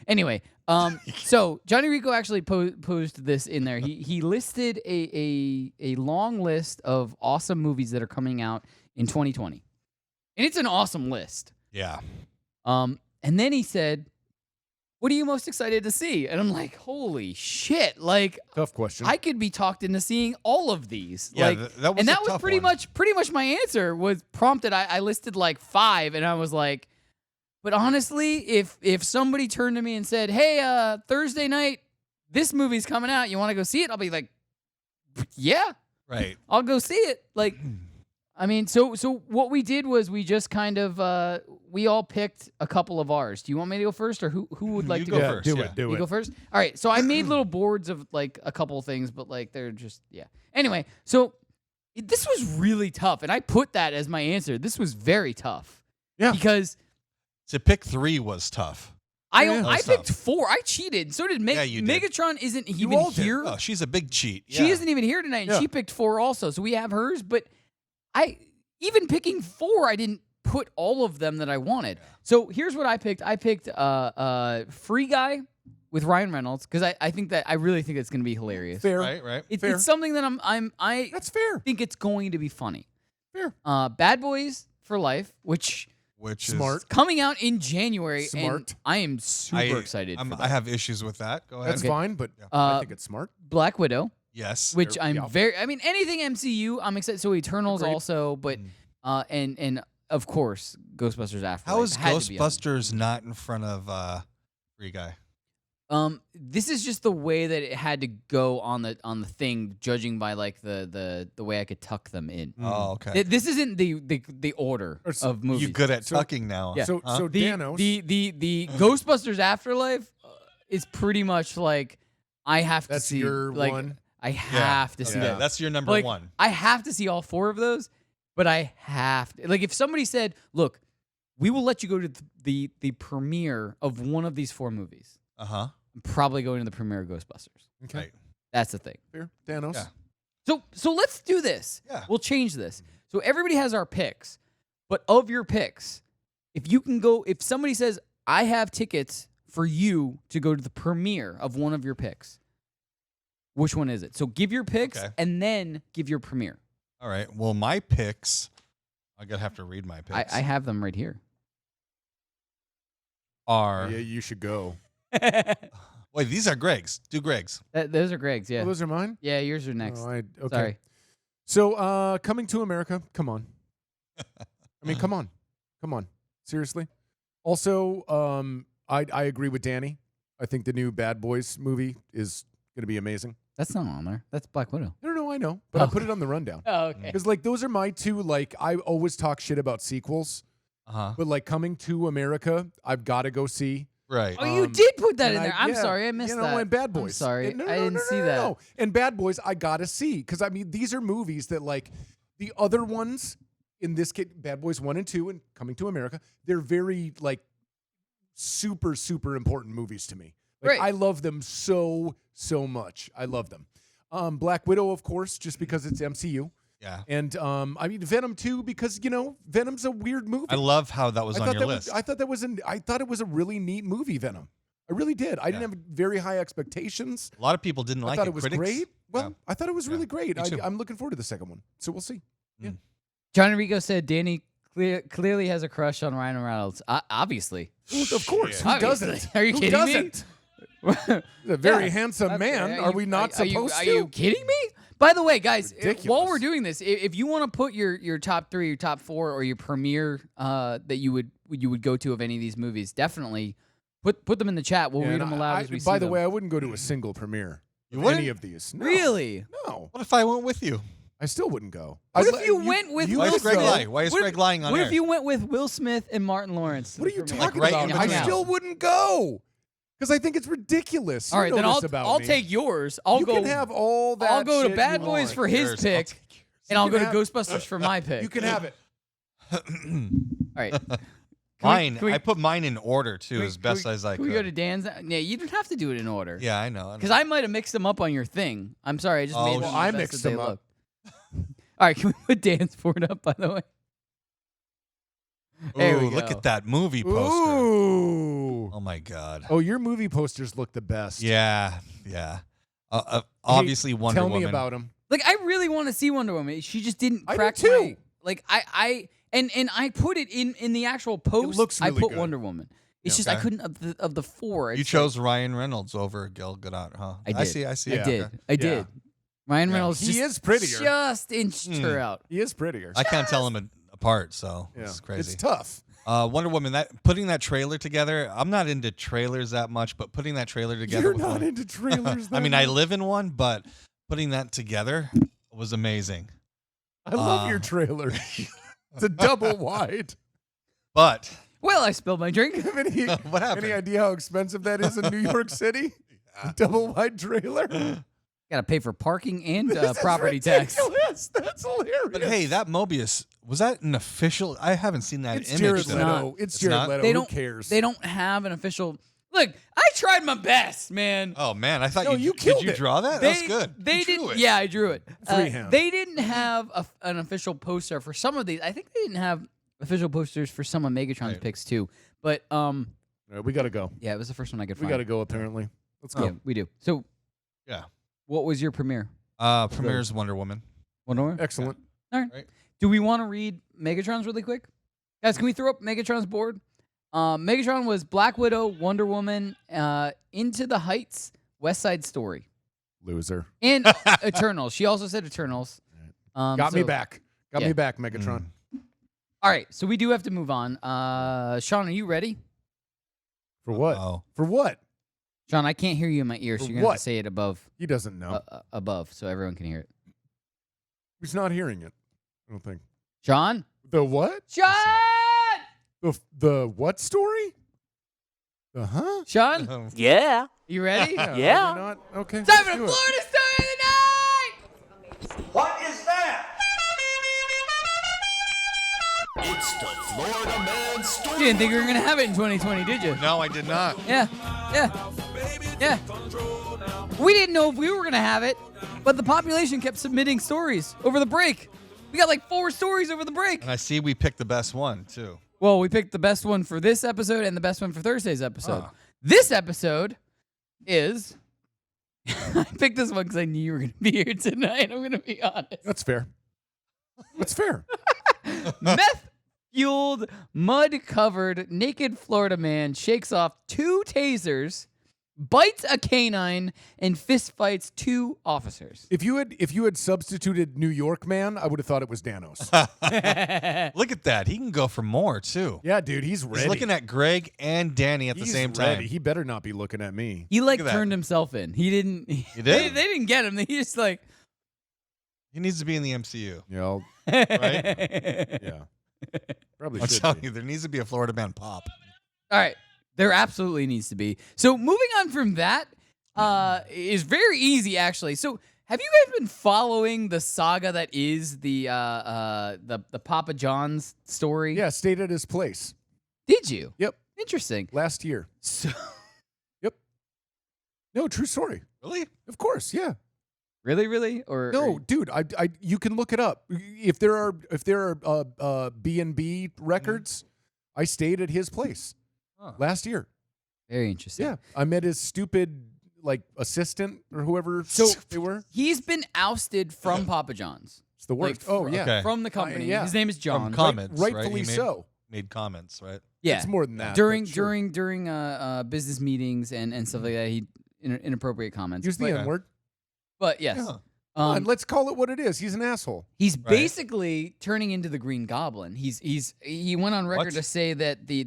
Anyway, so Johnny Rico actually posed this in there. He listed a long list of awesome movies that are coming out in 2020, and it's an awesome list. Yeah. And then he said, "What are you most excited to see?" And I'm like, "Holy shit!" Like, Tough question. I could be talked into seeing all of these. Yeah, like, that was and a that was tough pretty one. much my answer was prompted. I listed like 5, and I was like, but honestly, if somebody turned to me and said, "Hey, Thursday night, this movie's coming out. You want to go see it?" I'll be like, "Yeah, Right. I'll go see it." Like, I mean, so what we did was we just kind of we all picked a couple of ours. Do you want me to go first, or who would like You to go go first, do yeah. it. Do you it. go first? All right. So I made little boards of like a couple of things, but like they're just, yeah. Anyway, so this was really tough. And I put that as my answer. This was very tough. Yeah. Because To pick 3 was tough. I That's picked tough. 4. I cheated. So did Yeah, you did. Megatron isn't You even all did. here. Oh, she's a big cheat. She Yeah. isn't even here tonight, and Yeah. she picked 4 also. So we have hers, but even picking 4, I didn't put all of them that I wanted. So here's what I picked. I picked Free Guy with Ryan Reynolds because I really think it's going to be hilarious. Fair. Right. It's something that I That's fair. think it's going to be funny. Fair. Bad Boys for Life, which Which Smart. is coming out in January, and Smart. I am super excited for that. I have issues with that. Go ahead. That's fine, but Yeah. I think it's smart. Black Widow, Yes. which There- I'm yeah. I mean, anything MCU, I'm excited. So Eternals Agreed. also, but and of course Ghostbusters Afterlife. How is had to be on. Ghostbusters not in front of Free Guy? This is just the way that it had to go on the thing, judging by like the way I could tuck them in. Oh, okay. This isn't the order Or s- of movies. You good at So- tucking now? Yeah. So, Huh? so the Danos. the Ghostbusters Afterlife is pretty much like I have to That's see your like one? I have to see Okay, that. that's your number Like, 1. I have to see all 4 of those, but I have to. Like if somebody said, "Look, we will let you go to the premiere of one of these 4 movies," Uh huh. I'm probably going to the premiere of Ghostbusters. Okay. Right. That's the thing. Fair. Danos. Yeah. So let's do this. Yeah. We'll change this. So everybody has our picks, but of your picks, if somebody says, "I have tickets for you to go to the premiere of one of your picks," which one is it? So give your picks Okay. and then give your premiere. All right. Well, my picks. I gotta have to read my picks. I have them right here. Are Yeah, you should go. wait? These are Greg's. Do Greg's. Those are Greg's, yeah. Oh, those are mine? Yeah, yours are next. Oh, okay. Sorry. So, Coming to America, come on. I mean, come on. Come on. Seriously. Also, I agree with Danny. I think the new Bad Boys movie is going to be amazing. That's not on there. That's Black Widow. No, I know. But I put it on the rundown. Oh, okay. Because, like, those are my 2, like, I always talk shit about sequels. Uh huh. But, like, Coming to America, I've got to go see. Right. Oh, you did put that And in there. I'm yeah, sorry. I missed you know, that. And Bad I'm Boys. sorry. No, I didn't no, see no, that. no. And Bad Boys, I got to see. Because, I mean, these are movies that, like, the other ones, in this case, Bad Boys 1 and 2 and Coming to America, they're very, like, super, super important movies to me. Like, Right. I love them so much. I love them. Black Widow, of course, just because it's MCU. Yeah. And I mean Venom 2 because Venom's a weird movie. I love how that was on your list. I thought it was a really neat movie, Venom. I really did. I didn't have very high expectations. A lot of people didn't like it. I thought it was Critics? great. Well, Yeah. I thought it was really great. me too. I'm looking forward to the second one. So we'll see. Yeah. John Enrico said Danny clearly has a crush on Ryan Reynolds. Obviously. Well, of course. Who Obviously. doesn't? Are you Who kidding me? doesn't? He's a very Yeah, handsome that's man. fair. Are we not supposed Are to? you kidding me? By the way, guys, Ridiculous. while we're doing this, if you want to put your top 3, your top 4, or your premiere that you would go to of any of these movies, definitely put them in the chat. We'll read them aloud as we see By the them. way, I wouldn't go to a single premiere You of wouldn't? any of these. No. Really? No. What if I went with you? I still wouldn't go. What if you went with Why Will is Greg Smith? lying? Why is Greg lying on What air? if you went with Will Smith and Martin Lawrence? What are you talking right about? in I between. still wouldn't go because I think it's ridiculous. All You right, know then this about I'll me. take yours. You can have all that. I'll go to shit Bad you Boys want. for his Yours, I'll pick, take yours. and I'll You go can to have- Ghostbusters for my pick. You can have it. All right. Mine. we- I put mine in order too, as best as I Can could. we go to Dan's? Yeah, you don't have to do it in order. Yeah, I know. Because I might have mixed them up on your thing. I'm sorry, I just made them. well, the I best mixed that they them up. look. All right, can we put Dan's board up, by the way? There we Ooh, look go. at that movie poster. Ooh. Oh my God. Oh, your movie posters look the best. Yeah, yeah. Obviously, Wonder Tell Woman. me about them. Like, I really want to see Wonder Woman. She just didn't I do crack too. my. Like, and I put it in the actual post. looks I really put good. Wonder Woman. It's Yeah. just I Okay. couldn't of the 4. You it's chose Ryan Reynolds over Gal Gadot, huh? I did. I see. I Yeah. did. Okay. I did. Ryan Yeah. Reynolds. He just, is prettier. Just inched her out. He is prettier. I can't tell them apart, so Yeah. it's crazy. It's tough. Wonder Woman. Putting that trailer together. I'm not into trailers that much, but putting that trailer together. You're with not one- into trailers. I mean, that I much. live in one, but putting that together was amazing. I love your trailer. It's a double wide. But Well, I spilled my drink. Have any, what happened? any idea how expensive that is in New York City? A double wide trailer. Got to pay for parking and This is property tax. ridiculous. That's hilarious. But hey, that Mobius, was that an official? I haven't seen that It's image. Jared though. Leto. It's It's Jared not? Leto. They Who don't cares? They don't have an official. Look, I tried my best, man. Oh man, I thought No, you did killed you it. draw that? That's good. They You drew didn't. it. Yeah, I drew it. Freehand. They didn't have an official poster for some of these. I think they didn't have official posters for some of Megatron's Right. picks too. But All right, we got to go. yeah, it was the first one I could We find. got to go, apparently. Let's go. Yeah, we do. So Yeah. what was your premiere? Premieres Wonder Woman. Wonder Woman? Excellent. All right. Right. Do we want to read Megatron's really quick? Guys, can we throw up Megatron's board? Megatron was Black Widow, Wonder Woman, Into the Heights, West Side Story, Loser. and Eternals. She also said Eternals. Got me so- back. Got yeah. me back, Megatron. All right, so we do have to move on. Sean, are you ready? For what? Oh, For what? Sean, I can't hear you in my ear, so For you're going to have what? to say it above, He doesn't know. above, so everyone can hear it. He's not hearing it. I don't think. Sean? The what? Sean! The what story? The huh? Sean? Yeah. You ready? Yeah. Yeah. are they not? Okay. Time for let's the do it. Florida Story of the Night! What is that? It's the Florida Man Story. You didn't think we were going to have it in 2020, did you? no, I did not. Yeah. We didn't know if we were going to have it, but the population kept submitting stories over the break. We got like 4 stories over the break. And I see we picked the best one too. Well, we picked the best one for this episode and the best one for Thursday's episode. Ah. This episode is... I picked this one because I knew you were going to be here tonight. I'm going to be honest. That's fair. That's fair. Meth-fueled, mud-covered, naked Florida man shakes off 2 tasers, bites a canine, and fistfights 2 officers. If you had substituted New York man, I would have thought it was Danos. Look at that. He can go for more too. Yeah, dude, he's ready. He's looking at Greg and Danny at the He's same ready. time. He better not be looking at me. He Look at that. turned himself in. He didn't. He did? They didn't get him. He just like. He needs to be in the MCU. Yeah, Right? yeah. Probably I'm should telling be. you, there needs to be a Florida man pop. All right. There absolutely needs to be. So moving on from that is very easy, actually. So have you guys been following the saga that is the Papa John's story? Yeah, stayed at his place Did you? Yep. Interesting. last year. So, Yep. No, true story. Really? Of course, yeah. Really? Or No, dude, I you can look it up. If there are B&B records, I stayed at his place last year. Very interesting. Yeah, I met his stupid like assistant or whoever they were. He's been ousted from Papa John's. It's the worst. Okay. From the company. yeah. His name is John. From comments, right? Rightfully He so. Made comments, right? Yeah, It's more than that. during but sure. during business meetings and stuff like that. He inappropriate comments. Use the But- N-word. But yes, Yeah. Come on, let's call it what it is. He's an asshole. he's Right. basically turning into the Green Goblin. He went on record What? to say that the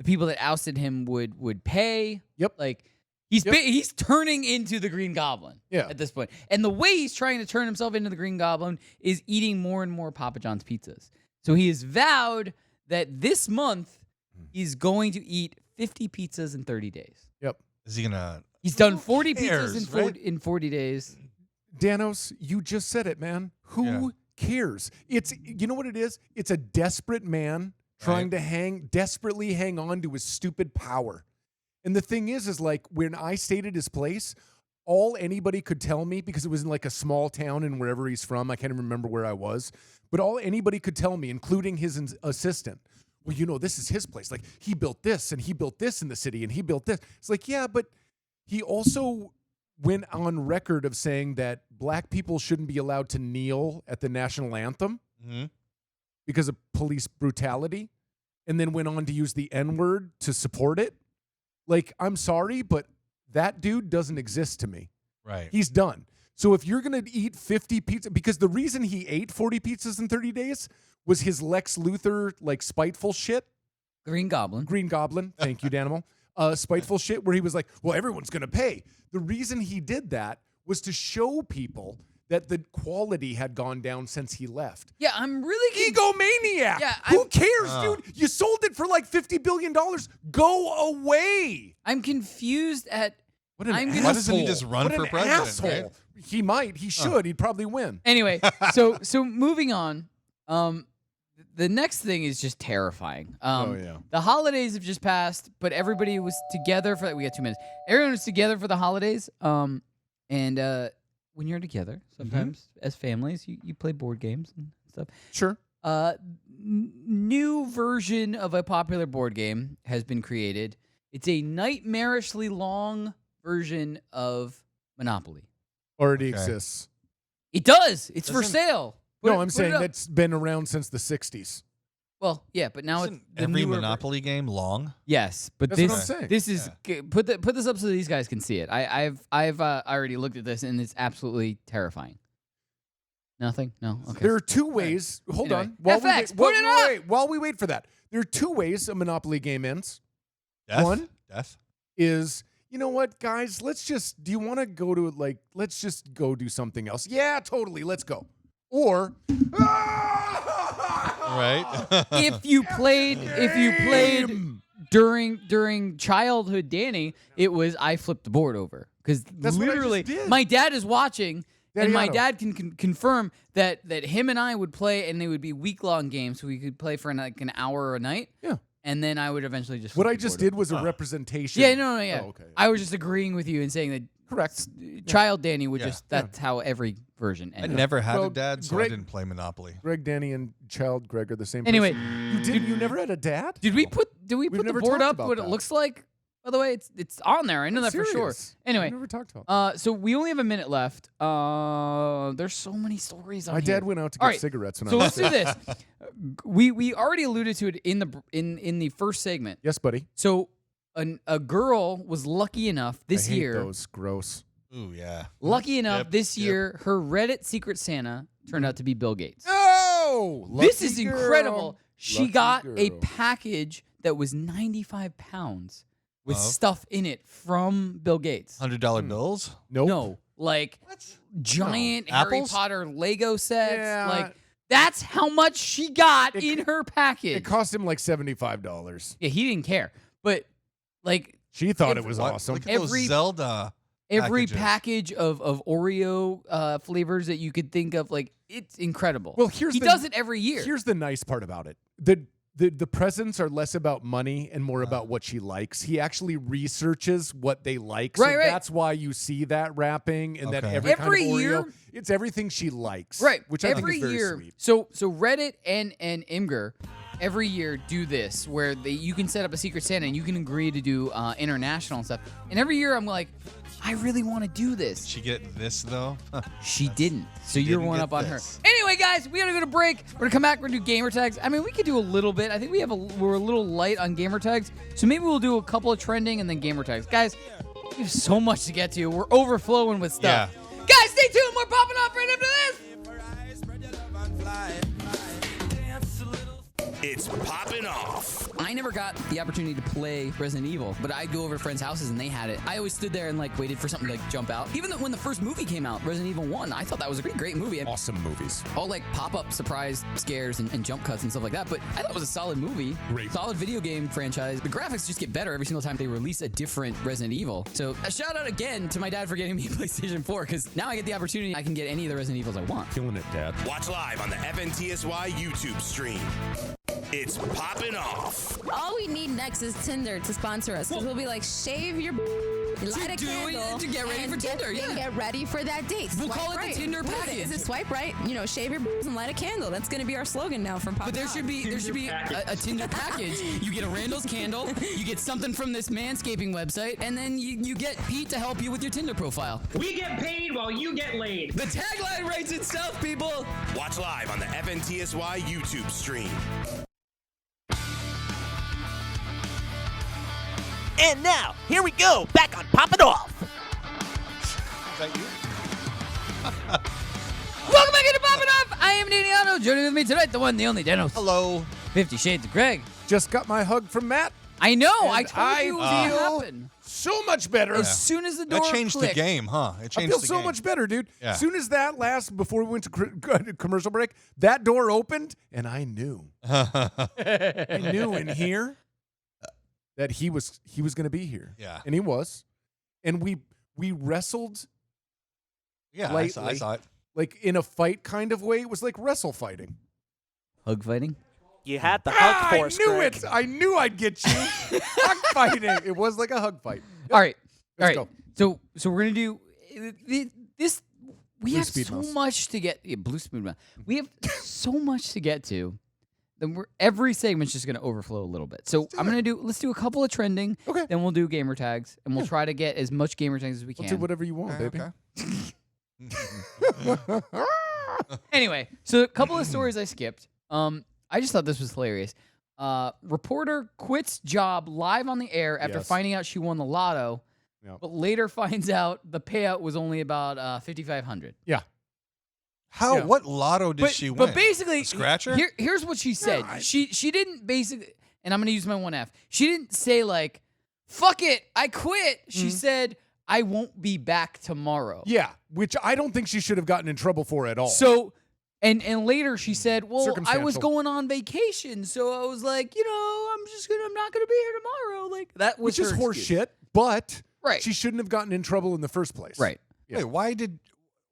people that ousted him would pay. Yep. Like he's turning into the Green Goblin. Yeah. At this point, and the way he's trying to turn himself into the Green Goblin is eating more and more Papa John's pizzas. So he has vowed that this month he's going to eat 50 pizzas in 30 days. Yep. Is he gonna? He's done 40 cares, pizzas in 40 days. Danos, you just said it, man. Who cares? It's you know what it is? It's a desperate man trying to desperately hang on to his stupid power. And the thing is like when I stayed at his place, all anybody could tell me, because it was in like a small town and wherever he's from, I can't even remember where I was, but all anybody could tell me, including his assistant, well, you know, this is his place. Like he built this and he built this in the city and he built this. It's like, yeah, but he also went on record of saying that black people shouldn't be allowed to kneel at the national anthem because of police brutality, and then went on to use the N-word to support it. Like, I'm sorry, but that dude doesn't exist to me. Right. He's done. So if you're going to eat 50 pizzas, because the reason he ate 40 pizzas in 30 days was his Lex Luthor, like, spiteful shit. Green Goblin. Thank you, Danimal. Spiteful shit where he was like, well, everyone's going to pay. The reason he did that was to show people that the quality had gone down since he left. Yeah, I'm really Egomaniac. Yeah, Who cares, dude? You sold it for like $50 billion. Go away. I'm confused at. What an I'm asshole. gonna Why doesn't he just run What for an president? asshole. Right? He might. He should. He'd probably win. Anyway, so moving on. The next thing is just terrifying. The holidays have just passed, but everybody was together for. We got 2 minutes. Everyone was together for the holidays. And when you're together, sometimes as families, you play board games and stuff. Sure. New version of a popular board game has been created. It's a nightmarishly long version of Monopoly. Already exists. It does. It's for Doesn't- sale. No, I'm saying that's been around since the 60s. Well, yeah, but now Isn't it's the every newer Monopoly game long? Yes, but That's this what I'm saying. this is put this up so these guys can see it. I've already looked at this and it's absolutely terrifying. Nothing? No. Okay. There are two ways. Hold Anyway, on. FX, put it up! While we wait for that, there are two ways a Monopoly game ends. Death? One Death? is, you know what, guys? Do you want to go to let's just go do something else? Yeah, totally. Let's go. Or Right. if you played during childhood Danny, it was I flipped the board over because That's what I just literally did. my dad is watching. And my Daddy-Otto. dad can confirm that him and I would play, and they would be week-long games, so we could play for like an hour a night. Yeah. And then I would eventually just what flip I the just board did over. was a representation. Yeah, no, yeah. Oh, okay. I was just agreeing with you and saying that Correct. child Danny would Yeah. just that's how every version I ended. never had Well, a dad, so Greg- I didn't play Monopoly. Greg, Danny, and child Greg are the same Anyway, person. You never had a dad? Did we put We've the never board talked up about what that. it looks like? By the way, it's on there. I know that for sure. Serious. Anyway, We've never talked about so we only have a minute left. There's so many stories on My here. dad went out to All get right, cigarettes when So I was let's do sick. this. We already alluded to it in the first segment. Yes, buddy. So a girl was lucky enough this I hate year. those. Gross. Ooh, yeah. Lucky enough Yep, this yep. year, her Reddit Secret Santa turned out to be Bill Gates. Oh, This lucky is girl. incredible. She Lucky got a girl. package that was 95 pounds with Oh. stuff in it from Bill Gates. $100 bills? Nope. No, like giant No. Harry Apples? Potter Lego sets. Yeah. Like that's how much she got It in co- her package. It cost him like $75. Yeah, he didn't care. But like She thought it Every- was What? awesome. Look at those Every- Zelda every packages. package of Oreo flavors that you could think of, like it's incredible. Well, here's he the- does it every year. Here's the nice part about it. the presents are less about money and more about what she likes. He actually researches what they like. So Right. that's why you see that wrapping and that every kind of year, Oreo. It's everything she likes. Right. Which I think is very sweet. So Reddit and Imgur every year do this where you can set up a Secret Santa and you can agree to do international and stuff. And every year I'm like, I really want to do this. Did she get this though? She didn't. So you're didn't one get up on this. her. Anyway, guys, we gotta go to break. We're gonna come back. We're gonna do gamer tags. I mean, we could do a little bit. I think we're a little light on gamer tags. So maybe we'll do a couple of trending and then gamer tags. Guys, we have so much to get to. We're overflowing with stuff. Yeah. Guys, stay tuned. We're popping off right after this. It's Poppin' Off. I never got the opportunity to play Resident Evil, but I'd go over to friends' houses and they had it. I always stood there and like waited for something to like jump out. Even when the first movie came out, Resident Evil 1, I thought that was a great movie. Awesome movies. All like pop-up surprise scares and jump cuts and stuff like that, but I thought it was a solid movie. Great. Solid video game franchise. The graphics just get better every single time they release a different Resident Evil. So a shout out again to my dad for getting me a PlayStation 4, because now I get the opportunity, I can get any of the Resident Evils I want. Killing it, Dad. Watch live on the FNTSY YouTube stream. It's Poppin' Off. All we need next is Tinder to sponsor us, because we'll be like, shave your light a do it candle to get ready and for Tinder, yeah. Get ready for that date. We'll Swipe call it the right. Tinder What is it? package. Is it swipe right? You know, shave your and light a candle. That's going to be our slogan now from Poppin' But there Off. should be a Tinder package. You get a Randall's candle, you get something from this manscaping website, and then you get Pete to help you with your Tinder profile. We get paid while you get laid. The tagline writes itself, people. Watch live on the FNTSY YouTube stream. And now, here we go, back on Poppin' Off. Is that you? Welcome back into Poppin' Off. I am Daniano. Joining with me tonight, the one, the only Danos. Hello. 50 Shades of Greg. Just got my hug from Matt. I know. And I told you it was going to feel happen. so much better. As soon as the door That changed clicked, the game, huh? It I changed feel the so game. much better, dude. Yeah. As soon as that before we went to commercial break, that door opened, and I knew. I knew in here that he was going to be here. Yeah. And he was. And we wrestled. Yeah, I lightly, saw it. like in a fight kind of way. It was like wrestle fighting. Hug fighting? You had the hug force, I knew Greg. it. I knew I'd get you. Hug fighting. It was like a hug fight. Yep. All right. Let's All go. right. So we're going to do this. We Blue have speed so mouse. much to get. Yeah, blue speed mouse. We have so much to get to. Then every segment's just going to overflow a little bit. So let's do a couple of trending. Okay. Then we'll do gamer tags, and we'll try to get as much gamer tags as we We'll can. do whatever you want, baby. Okay. Anyway, so a couple of stories I skipped. I just thought this was hilarious. Reporter quits job live on the air after Yes. finding out she won the lotto, Yep. but later finds out the payout was only about $5,500. Yeah. How? Yeah. What lotto did she win? But basically, A scratcher? here's what she said. She didn't basically, and I'm gonna use my 1F. She didn't say like, "Fuck it, I quit." She said, "I won't be back tomorrow." Yeah, which I don't think she should have gotten in trouble for at all. So, and later she said, "Well, I was Circumstantial. going on vacation, so I was like, I'm not gonna be here tomorrow." Like that was which is her horse excuse. shit, but Right. she shouldn't have gotten in trouble in the first place. Right. Yeah. Wait,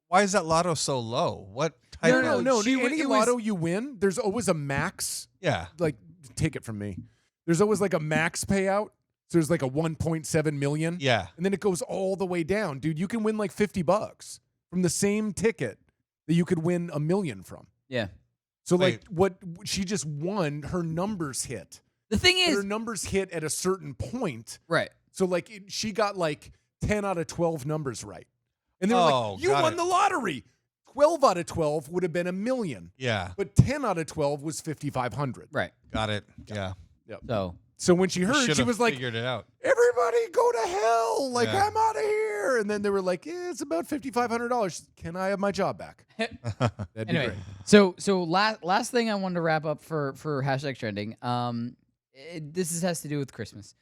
why is that lotto so low? What type of No. she- Any it was- lotto you win, there's always a max. Yeah. Like, take it from me. There's always like a max payout. So there's like a 1.7 million. Yeah. And then it goes all the way down. Dude, you can win like $50 from the same ticket that you could win $1 million from. Yeah. So like Wait. what she just won, her numbers hit. The thing But is, her numbers hit at a certain point. right. So like she got like 10 out of 12 numbers right. And they were Oh, like, you got won it. the lottery. 12 out of 12 would have been $1 million. Yeah. But 10 out of 12 was 5,500. Right. Got it. Yeah. So when she heard, Should she have was like, figured it out. everybody go to hell. Like, Yeah. I'm out of here. And then they were like, it's about $5,500. Can I have my job back? That'd be anyway, great. so last thing I wanted to wrap up for hashtag trending. Has to do with Christmas.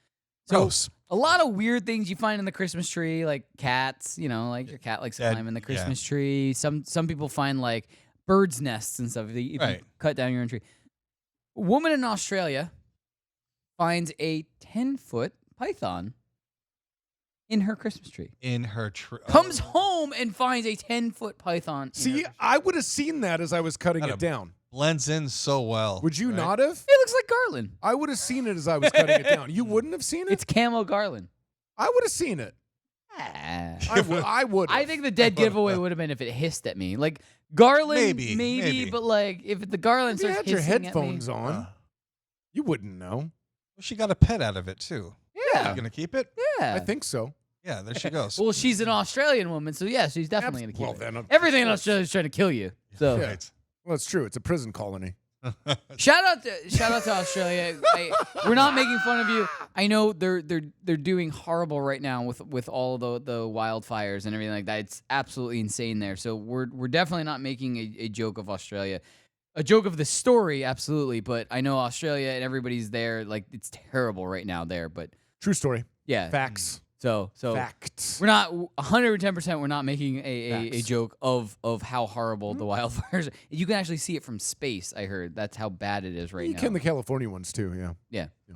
So Gross. a lot of weird things you find in the Christmas tree, like cats. Like your cat likes to That- climb in the yeah. Christmas tree. Some people find like birds' nests and stuff. If you Right. cut down your own tree. A woman in Australia finds a 10-foot python in her Christmas tree. In her tree. Comes home and finds a 10-foot python. in her See, Christmas I would have seen that as I was cutting Got it a down. blends in so well. Would you right? not have? It looks like garland. I would have seen it as I was cutting it down. You wouldn't have seen it? It's camo garland. I would have seen it. Ah. I would. I think the dead giveaway would have been if it hissed at me. Like garland, Maybe. but like if the garland If you starts had your hissing headphones at me, on, you wouldn't know. Well, she got a pet out of it too. Yeah. You gonna keep it? Yeah. I think so. Yeah, there she goes. Well, she's an Australian woman, so yeah, she's definitely gonna keep Well, it. then, Everything in Australia is trying to kill you. So Yeah. Well, it's true. It's a prison colony. shout out to Australia. We're not making fun of you. I know they're doing horrible right now with all the wildfires and everything like that. It's absolutely insane there. So we're definitely not making a joke of Australia. A joke of the story, absolutely, but I know Australia and everybody's there. Like it's terrible right now there, but True story. yeah, Facts. So Facts. we're not 110%. We're not making a Facts. joke of how horrible the wildfires. You can actually see it from space. I heard that's how bad it is right You now. can the California ones too, yeah. Yeah.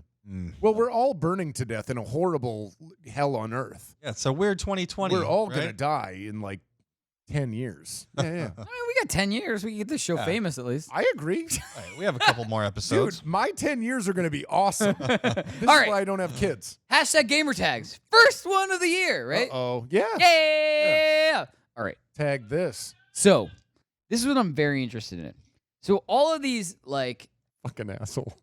Well, we're all burning to death in a horrible hell on earth. Yeah, it's a weird 2020. We're all right? going to die in like 10 years. Yeah, yeah. I mean, we got 10 years. We can get this show famous at least. I agree. All right, we have a couple more episodes. Dude, my 10 years are going to be awesome. This All is right. why I don't have kids. Hashtag gamer tags. First one of the year, right? Oh, yeah. Yeah. All right. Tag this. So this is what I'm very interested in. So all of these, like, Fucking asshole.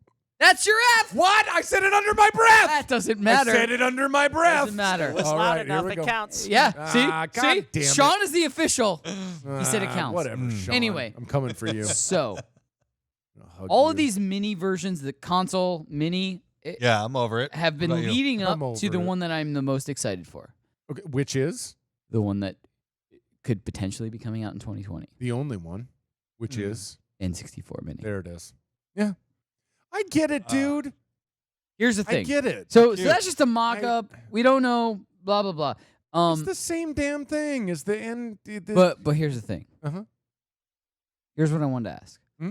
that's your F. What? I said it under my breath. That doesn't matter. I said it under my breath. Doesn't matter. It was All loud right, enough. here we It go. counts. Yeah. See? God See? damn it. Sean is the official. He said it counts. Whatever, Sean. Anyway. I'm coming for you. So I'll hug all you. of these mini versions, the console mini, Yeah, I'm over it. have been What about you? leading up I'm to the over it. one that I'm the most excited for. Okay, which is The one that could potentially be coming out in 2020. the only one, which is N64 mini. there it is. Yeah. I get it, dude. Here's the I thing. get it. So that's just a mock-up. We don't know. Blah blah blah. It's the same damn thing as the end. But here's the thing. Uh-huh. Here's what I wanted to ask. Hmm?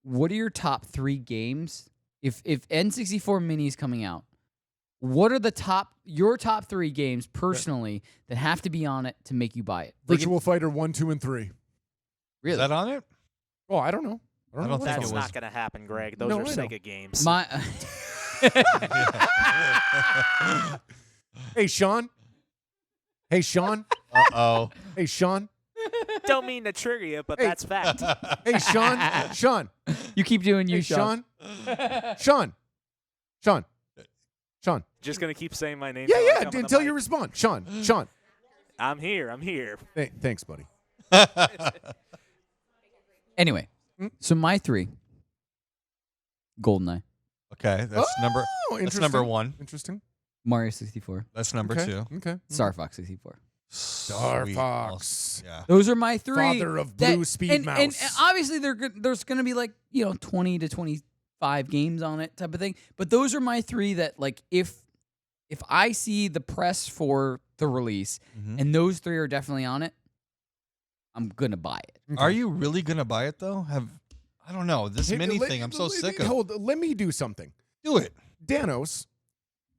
What are your top 3 games? If N64 Mini is coming out, what are your top 3 games personally that have to be on it to make you buy it? Like Virtual Fighter 1, 2, and 3. really? Is that on it? Oh, I don't know. I don't know think what's That's it on not going to happen, Greg. Those No, are I know. Sega games. My Hey, Sean. Hey, Sean. Uh-oh. Hey, Sean. Don't mean to trigger you, but Hey. that's fact. Hey, Sean. Sean. you keep doing you, Hey, Sean. Sean. Sean. Sean. Just going to keep saying my name. Yeah, till I yeah. come on the Until mic. you respond. Sean. Sean. I'm here. I'm here. Thanks, buddy. Anyway, so my 3. GoldenEye, Okay, that's number. Oh, That's number interesting. 1. Interesting. Mario 64, That's number Okay. 2. Okay. Star Fox 64. Star Sweet. Fox. Yeah. Those are my 3. Father of Blue Speed and Mouse. obviously there's going to be like, 20 to 25 games on it type of thing. But those are my 3 that like if I see the press for the release and those 3 are definitely on it, I'm going to buy it. Are you really gonna buy it though? I don't know this mini thing. I'm so sick of. Let me do something. Do it. Danos,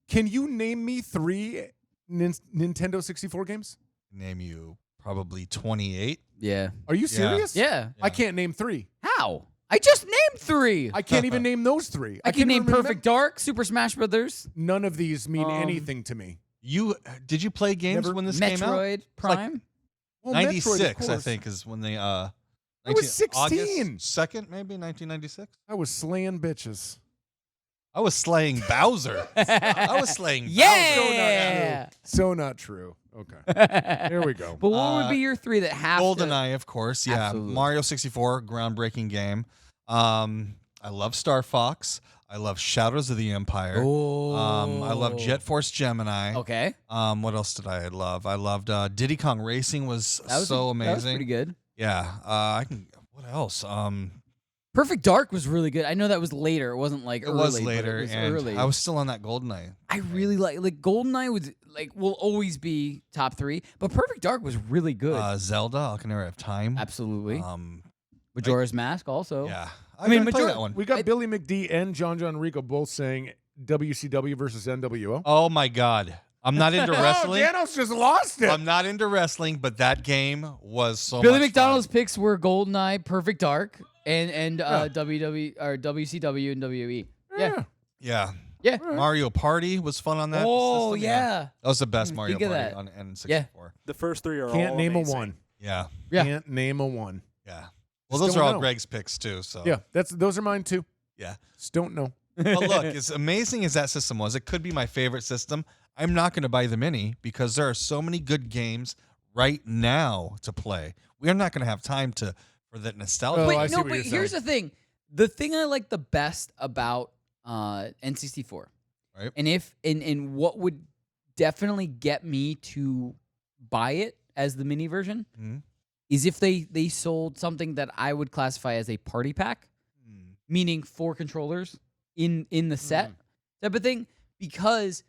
can you name me 3 Nintendo 64 games? Name you probably 28. Yeah. Are you serious? Yeah. I can't name 3. How? I just named 3. I can't even name those 3. I can can't name even Perfect Dark, Super Smash Brothers, None of these mean anything to me. Did you play games Never- when this came out? Metroid Prime. Well, Metroid, of 96, I course. think, is when they. I was 16. August 2nd, maybe 1996. I was slaying bitches. I was slaying Bowser. I was slaying Bowser. Yeah. So not true. Okay. Here we go. But what would be your 3 that have GoldenEye, of course. Yeah. Absolutely. Mario 64, groundbreaking game. I love Star Fox. I love Shadows of the Empire. I love Jet Force Gemini. Okay. What else did I love? I loved Diddy Kong Racing was That was so amazing. That was pretty good. Yeah. I can. What else? Perfect Dark was really good. I know that was later. It wasn't like It early. was but later, It was and early. I was still on that GoldenEye. I really like GoldenEye was will always be top 3, but Perfect Dark was really good. Zelda, Ocarina of Time. Absolutely. Majora's Mask also. Yeah. I mean, gotta play Majora- that one. We got Billy McD and John Rico both saying WCW versus NWO. Oh my God. I'm not into wrestling. Oh, Danos just lost it. I'm not into wrestling, but that game was so Billy much McDonald's picks were GoldenEye, Perfect Dark. and WCW or WCW and WWE. Yeah. Yeah. Mario Party was fun on that. Oh, system. yeah. That was the best Think Mario of Party that. on N64. Yeah. The first three are Can't all name amazing. a one. Yeah. Can't name a one. Yeah. Well, Just those are don't all know. Greg's picks too. So Yeah, those are mine too. yeah. Just don't know. But look, as amazing as that system was, it could be my favorite system. I'm not going to buy the mini because there are so many good games right now to play. We are not going to have time for that nostalgia. Oh, But I see what but you're here's saying. the thing. The thing I like the best about N64, Right. and what would definitely get me to buy it as the mini version Mhm. is if they sold something that I would classify as a party pack, meaning 4 controllers in the set type of thing. Because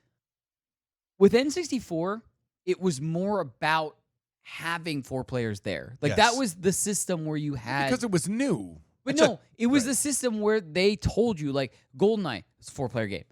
with N64, it was more about having 4 players there. Like that Yes. was the system where you had Because it was new. But That's no, it was the system where they told you, like, GoldenEye, it's a 4-player game.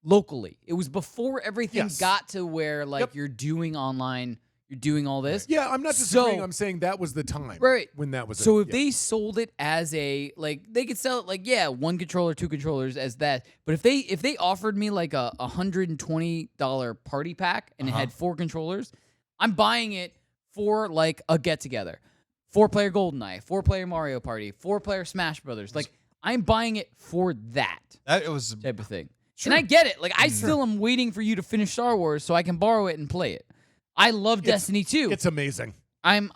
Locally. It was before everything Yes. got to where, like, you're doing online, you're doing all this. Yeah, I'm not disagreeing. I'm saying that was the time. Right. When that was So if they sold it as a, like, they could sell it, like, yeah, 1 controller, 2 controllers as that. But if they offered me, like, a $120 party pack and it had 4 controllers, I'm buying it for, like, a get-together. 4-player GoldenEye, 4-player Mario Party, 4-player Smash Brothers. Like, I'm buying it for that That was type of thing. And I get it. Like, I still am waiting for you to finish Star Wars so I can borrow it and play it. I love Destiny 2. It's amazing. I'm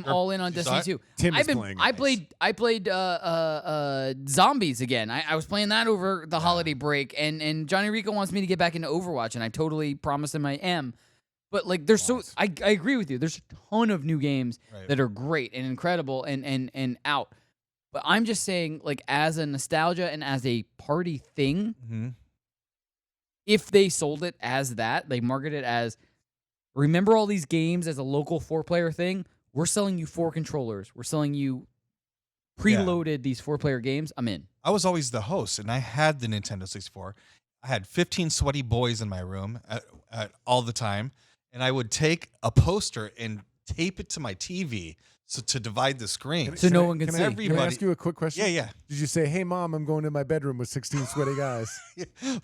all in on You saw Destiny it? 2. Tim is playing it. I played Zombies again. I was playing that over the holiday break, and Johnny Rico wants me to get back into Overwatch, and I totally promised him I am. But like, there's I agree with you. There's a ton of new games that are great and incredible and out. But I'm just saying, like, as a nostalgia and as a party thing, if they sold it as that, they marketed it as, remember all these games as a local 4-player thing? We're selling you 4 controllers. We're selling you preloaded these 4-player games. I'm in. I was always the host, and I had the Nintendo 64. I had 15 sweaty boys in my room at all the time, and I would take a poster and tape it to my TV to divide the screen. So no one can see. Can I ask you a quick question? Yeah, yeah. Did you say, "Hey, Mom, I'm going to my bedroom with 16 sweaty guys"?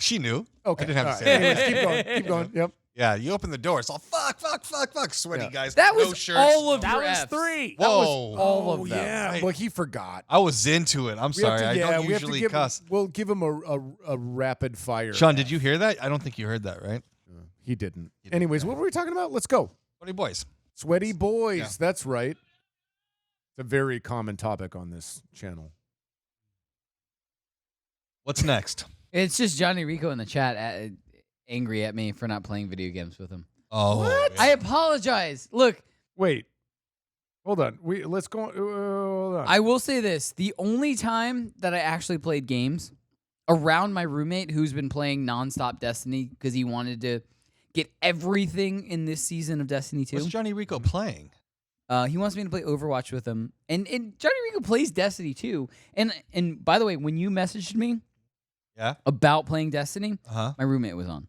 She knew. Okay. I didn't have all to say right. that. Anyways, keep going. Keep going. Yep. Yeah, you open the door. It's all fuck, sweaty guys. That no was shirts. all of That your was Fs. 3. Whoa. All of Oh, them. yeah. Right. Well, he forgot. I was into it. I'm We have sorry. to- I yeah, don't we have to usually give- cuss. We'll give him a rapid fire. Sean, did you hear that? I don't think you heard that, right? He didn't. He didn't. Anyways, what were we talking about? Let's go. Sweaty boys. Sweaty boys. Yeah. That's right. It's a very common topic on this channel. What's next? It's just Johnny Rico in the chat angry at me for not playing video games with him. Oh, What? I apologize. Look, Wait. Hold on. Let's go. Hold on. I will say this. The only time that I actually played games around my roommate who's been playing nonstop Destiny because he wanted to get everything in this season of Destiny 2. What's Johnny Rico playing? He wants me to play Overwatch with him. And Johnny Rico plays Destiny 2. And by the way, when you messaged me Yeah. about playing Destiny, Uh-huh. my roommate was on.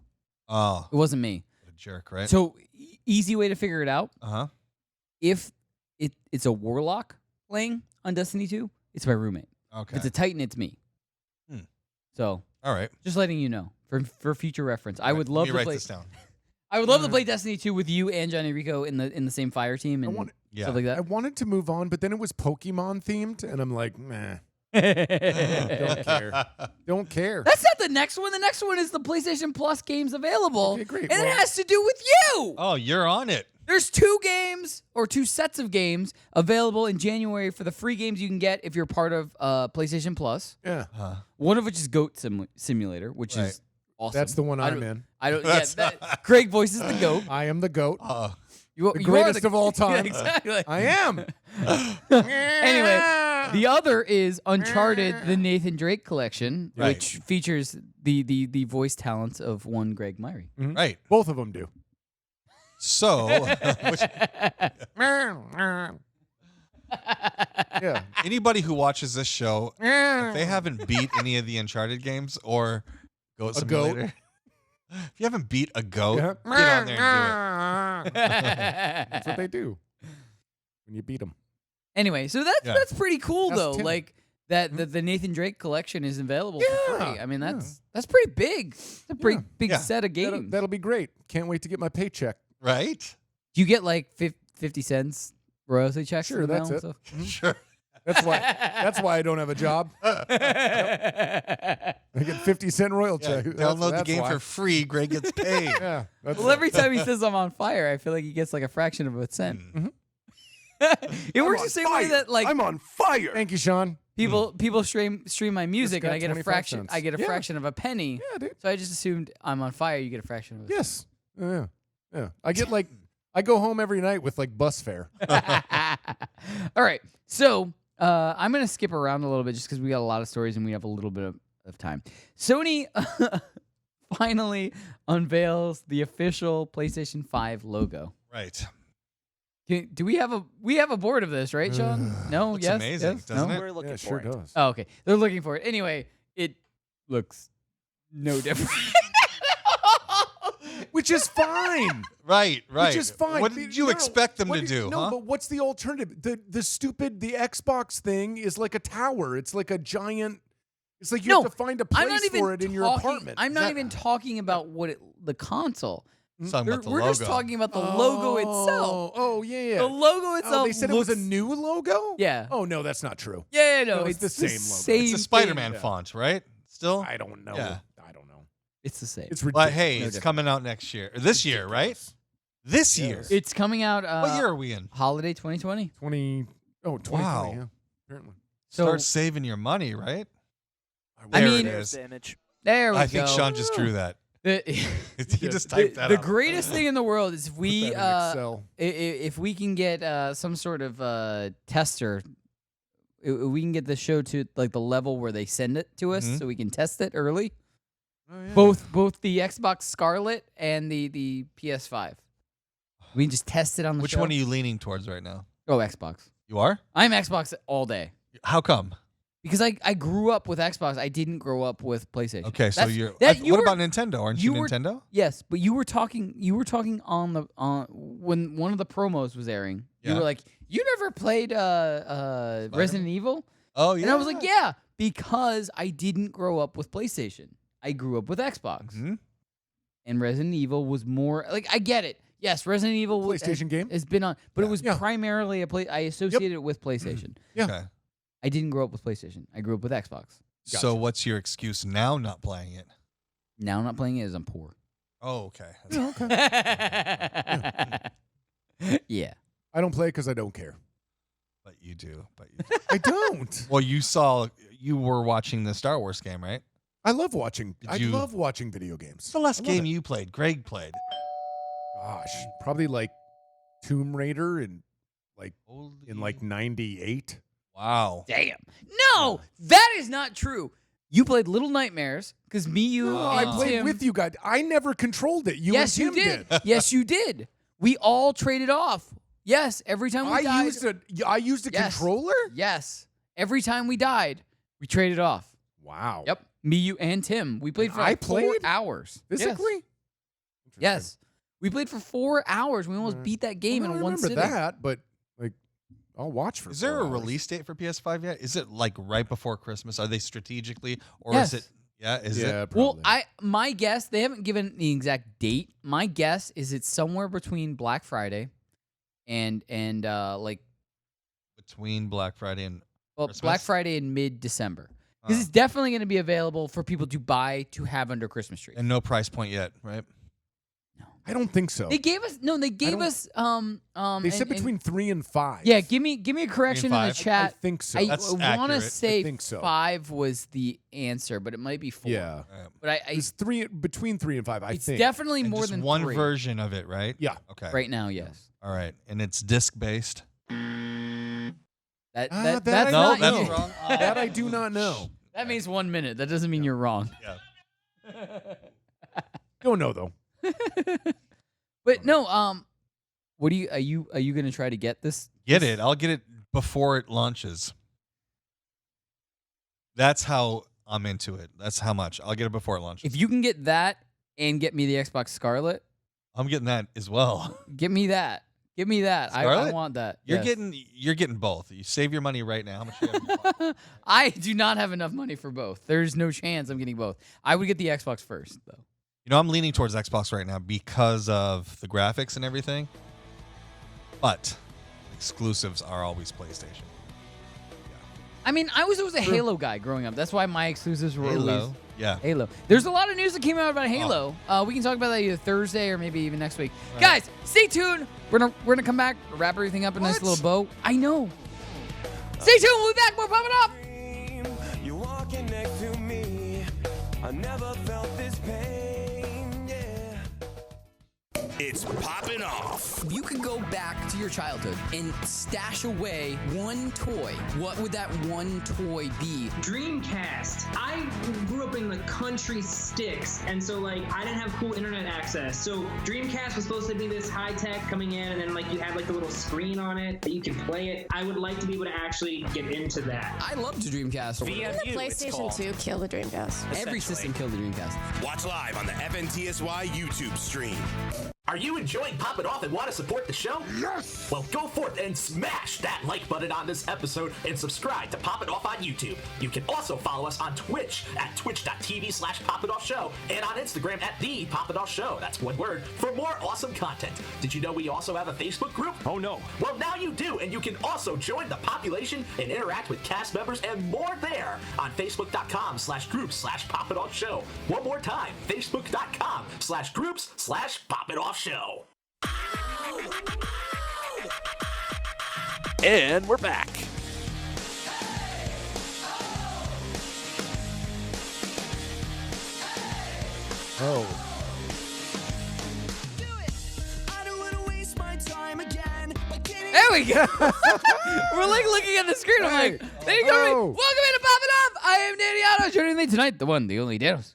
Oh, It wasn't me. what a jerk, right? So easy way to figure it out. Uh-huh. If it's a warlock playing on Destiny 2, it's my roommate. Okay. If it's a Titan, it's me. Hmm. So All right. just letting you know for future reference. I would love Let to me write play. this down. I would love to play Destiny 2 with you and Johnny Rico in the same fire team and Yeah. stuff like I that. wanted to move on, but then it was Pokemon themed, and I'm like, meh. Don't care. Don't care. That's not the next one. The next one is the PlayStation Plus games available. Okay, great. And Well- it has to do with you. Oh, you're on it. There's 2 games or 2 sets of games available in January for the free games you can get if you're part of PlayStation Plus. Yeah. One of which is Goat Simulator, which Right. is awesome. That's the one I I'm don't- in. I don't. Craig voices the Goat. I am the GOAT. You The are greatest of all time. Yeah, exactly. I am. Anyway, the other is Uncharted: The Nathan Drake Collection, Right. which features the voice talents of one Greg Myrie. Right. Both of them do. So, Yeah. anybody who watches this show, if they haven't beat any of the Uncharted games or Goat A Simulator, if you haven't beat a goat, Yeah. get on there and do it. That's what they do when you beat them. Anyway, so that's pretty cool That's though. Tim. Like that the Nathan Drake collection is available for free. I mean, that's pretty big. It's a pretty big set of games. That'll be great. Can't wait to get my paycheck. Right? Do you get like 50 cents royalty checks? Sure, in the that's mail it. and stuff? Sure. That's why I don't have a job. I get 50-cent royalty check. Download the game for free. Greg gets paid. Yeah. Well, every time he says I'm on fire, I feel like he gets like a fraction of a cent. It works the same way that like I'm on fire. Thank you, Sean. people stream my music and got I get a 25 fraction. cents. I get a fraction of a penny. Yeah, dude. So I just assumed I'm on fire. You get a fraction of a Yes. Yeah. I get like I go home every night with like bus fare. All right. So I'm going to skip around a little bit just because we got a lot of stories and we have a little bit of time. Sony finally unveils the official PlayStation 5 logo. Right. Do we have a board of this, right, Sean? No, Looks yes, amazing, yes? doesn't no? it? We're looking Yeah, for sure it. does. Oh, okay. They're looking for it. Anyway, it looks no different. Which is fine. Right. Which is fine. What did you expect them to do? No, huh? but what's the alternative? The Xbox thing is like a tower. It's like a giant. It's like you have to find a place for it in your apartment. I'm not even talking about the console. Talking about the We're logo. just talking about the logo itself. Oh, yeah. The logo itself. They said it was a new logo? Yeah. Oh, no, that's not true. Yeah, no, No, it's the same logo. Same It's a thing. Spider-Man font, right? Still? I don't know. Yeah. I don't know. It's the same. It's ridiculous. But hey, it's coming out next year. This year, right? This year. It's coming out. What year are we in? Holiday 2020. 2020, Wow. yeah, apparently. So Start saving your money, right? I There mean, it There's is. the image. there we go. I think Sean just drew that. The, He just typed that the out. greatest thing in the world is if we Put that in Excel. if we can get some sort of tester, we can get the show to like the level where they send it to us, so we can test it early. Oh, yeah. Both the Xbox Scarlet and the PS5. We can just test it on the Which show. one are you leaning towards right now? Oh, Xbox. You are? I'm Xbox all day. How come? Because I grew up with Xbox. I didn't grow up with PlayStation. Okay, so That's- you're. that- you what were- about Nintendo? Aren't you were- Nintendo? Yes, but you were talking on when one of the promos was airing. You Yeah. were like, "You never played Resident Evil?" Oh yeah. And I was like, "Yeah," because I didn't grow up with PlayStation. I grew up with Xbox. Mhm. And Resident Evil was more like I get it. Yes, Resident Evil PlayStation game? has been on, but it was Yeah. primarily I associated it with PlayStation. Yeah. Okay. I didn't grow up with PlayStation. I grew up with Xbox. So what's your excuse now not playing it? Now I'm not playing it as I'm poor. Oh, okay. Yeah. I don't play because I don't care. But you do. I don't. Well, you were watching the Star Wars game, right? I love watching. Did I you- love watching video games. What's the last I love game it. you played? Greg played. Gosh, probably like Tomb Raider in like 98. Wow. Damn. No, that is not true. You played Little Nightmares because you. I and played Tim, with you guys. I never controlled it. You Yes, and you Tim did. Yes, you did. We all traded off. Yes, every time we died. I used a Yes. controller? Yes, every time we died, we traded off. Wow. Yep, me, you, and Tim. We played And for I like 4 played? hours. Physically? Yes, we played for 4 hours. We almost beat that game I in don't one remember sitting. that, but like I'll watch for Is there 4 a hours. release date for PS5 yet? Is it like right before Christmas? Are they strategically, or Yes. is it? Yeah, is Yeah, it? probably. Well, my guess, they haven't given the exact date. My guess is it's somewhere between Black Friday and like Between Black Friday and Black Christmas? Friday and mid-December. Because it's definitely going to be available for people to buy to have under Christmas tree. And no price point yet, right? I don't think so. They gave us don't- they They said between 3 and 5. Yeah, give me a correction in the 5. chat. I think so. That's I want to accurate. say I think so. 5 was the answer, but it might be 4. Yeah. But I It's between 3 and 5, I it's think. definitely And more just than one 3 version of it, right? Yeah. Okay. right now. Yes. All right, and it's disc based. That's I not don't you. know. That I do not know. That means 1 minute. That doesn't mean you're wrong. Yeah. Don't know though. But no, what are you gonna try to get this? Get it. I'll get it before it launches. That's how I'm into it. That's how much. I'll get it before it launches. If you can get that and get me the Xbox Scarlet, I'm getting that as well. get me that Give me that. I Scarlet? want that. You're Yes. getting both. You save your money right now. How much? You have in your pocket? I do not have enough money for both. There's no chance I'm getting both. I would get the Xbox first, though. You know, I'm leaning towards Xbox right now because of the graphics and everything. But exclusives are always PlayStation. I mean, I was always a Halo guy growing up. That's why my exclusives were Halo. always Yeah. Halo. There's a lot of news that came out about Halo. We can talk about that either Thursday or maybe even next week. Right. Guys, stay tuned. We're gonna come back, wrap everything up in a nice little bow. I know. Stay tuned. We'll be back. More Poppin' Off. You're walking next to me. I never felt this pain, yeah. It's Poppin' Off. If you could go back to your childhood and stash away one toy, what would that one toy be? Dreamcast. I grew up in the country sticks, and so like I didn't have cool internet access. So Dreamcast was supposed to be this high tech coming in, and then like you had like the little screen on it that you could play it. I would like to be able to actually get into that. I loved Dreamcast. Didn't the PlayStation 2 kill the Dreamcast? Every system killed the Dreamcast. Watch live on the FNTSY YouTube stream. Are you enjoying Poppin' Off and want to support the show? Yes! Well, go forth and smash that like button on this episode and subscribe to Poppin' Off on YouTube. You can also follow us on Twitch at twitch.tv/PoppinOffShow and on Instagram at The Poppin' Off Show. That's one word for more awesome content. Did you know we also have a Facebook group? Oh no. Well, now you do, and you can also join the population and interact with cast members and more there on Facebook.com/groups/Poppin' Off Show. One more time, Facebook.com/groups/Poppin' Off Show. And we're back. Oh. There we go. We're like looking at the screen. I'm like, there you go. Oh. Welcome into Poppin' Off. I am Danny Otto. Joining me tonight, the one, the only Danos.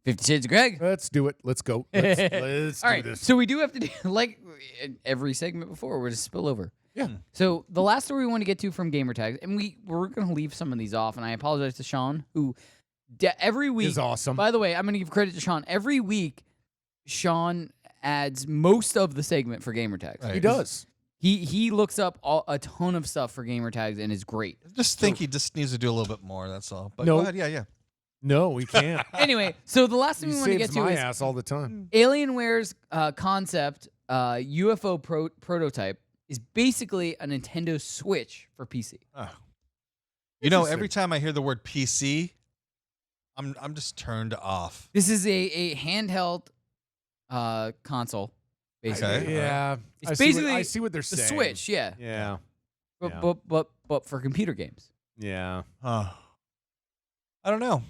50 Shades of Greg. Let's do it. Let's go. Let's All do right. this. So we do have to do, like every segment before, we're just spill over. Yeah. So the last story we want to get to from Gamertags, and we're going to leave some of these off, and I apologize to Sean, who every week is awesome. By the way, I'm going to give credit to Sean. Every week, Sean adds most of the segment for Gamertags. Right. He does. He looks up a ton of stuff for Gamertags and is great. I just think he just needs to do a little bit more. That's all. But No. go ahead. Yeah. No, we can't. Anyway, so the last thing He we want to get saves to my is ass all the time. Alienware's concept UFO prototype is basically a Nintendo Switch for PC. Oh. You know, every time I hear the word PC, I'm just turned off. This is a handheld console, basically. Okay. Yeah. It's I see what they're the saying. Switch, yeah. Yeah. But for computer games. Yeah. I don't know.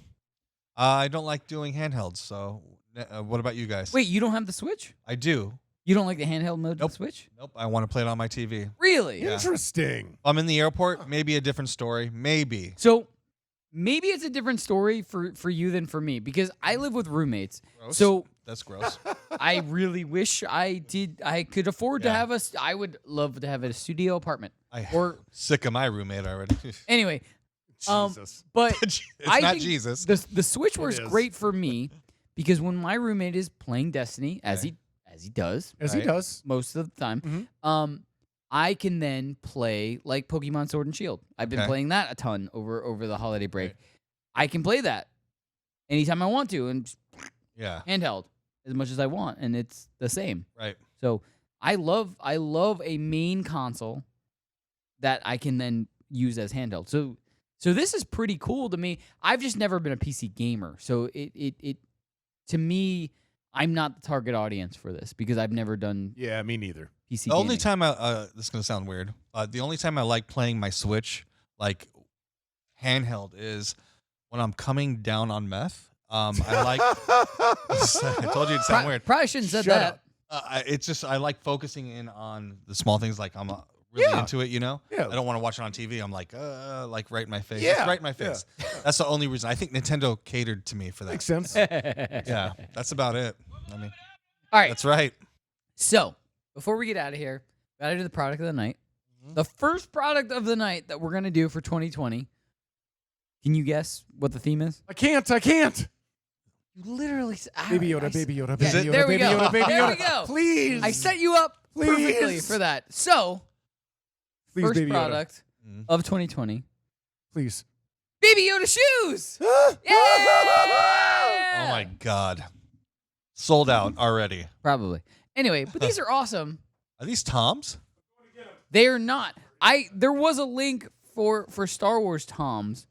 I don't like doing handhelds. So, what about you guys? Wait, you don't have the Switch? I do. You don't like the handheld mode of the Switch? Nope. I want to play it on my TV. Really? Yeah. Interesting. I'm in the airport. Maybe a different story. Maybe. So maybe it's a different story for you than for me because I live with roommates. Gross. So that's gross. I really wish I could afford to have I would love to have a studio apartment. Or sick of my roommate already. Anyway, Jesus. But It's I not think Jesus. The Switch was is. great for me because when my roommate is playing Destiny, as he does, He does. most of the time, I can then play like Pokemon Sword and Shield. I've been Okay. playing that a ton over the holiday break. I can play that anytime I want to and Yeah. handheld as much as I want, and it's the same. Right. So I love a main console that I can then use as handheld. So this is pretty cool to me. I've just never been a PC gamer, so it to me, I'm not the target audience for this because I've never done Yeah, me neither. PC. The only gaming. time this is gonna sound weird. The only time I like playing my Switch like handheld is when I'm coming down on meth. I like. I told you it'd sound weird. Probably shouldn't have said Shut that. up. It's just I like focusing in on the small things. Like I'm really into it. You know. Yeah. I don't want to watch it on TV. I'm like right in my face. Yeah. Just right in my face. That's the only reason. I think Nintendo catered to me for that. Makes sense. Yeah. That's about it. I mean. All right. That's right. So before we get out of here, gotta do the product of the night. The first product of the night that we're gonna do for 2020. Can you guess what the theme is? I can't. You You literally. Baby Yoda, Baby Yoda, Baby Yoda, There we Baby go. Yoda, Baby There Yoda. we go. Please. I set you up perfectly for that. So, Please, first Baby Yoda. product of 2020. Please. Baby Yoda shoes. Yay! Oh my God. Sold out already. Probably. Anyway, but these are awesome. Are these Toms? They are not. There was a link for Star Wars Toms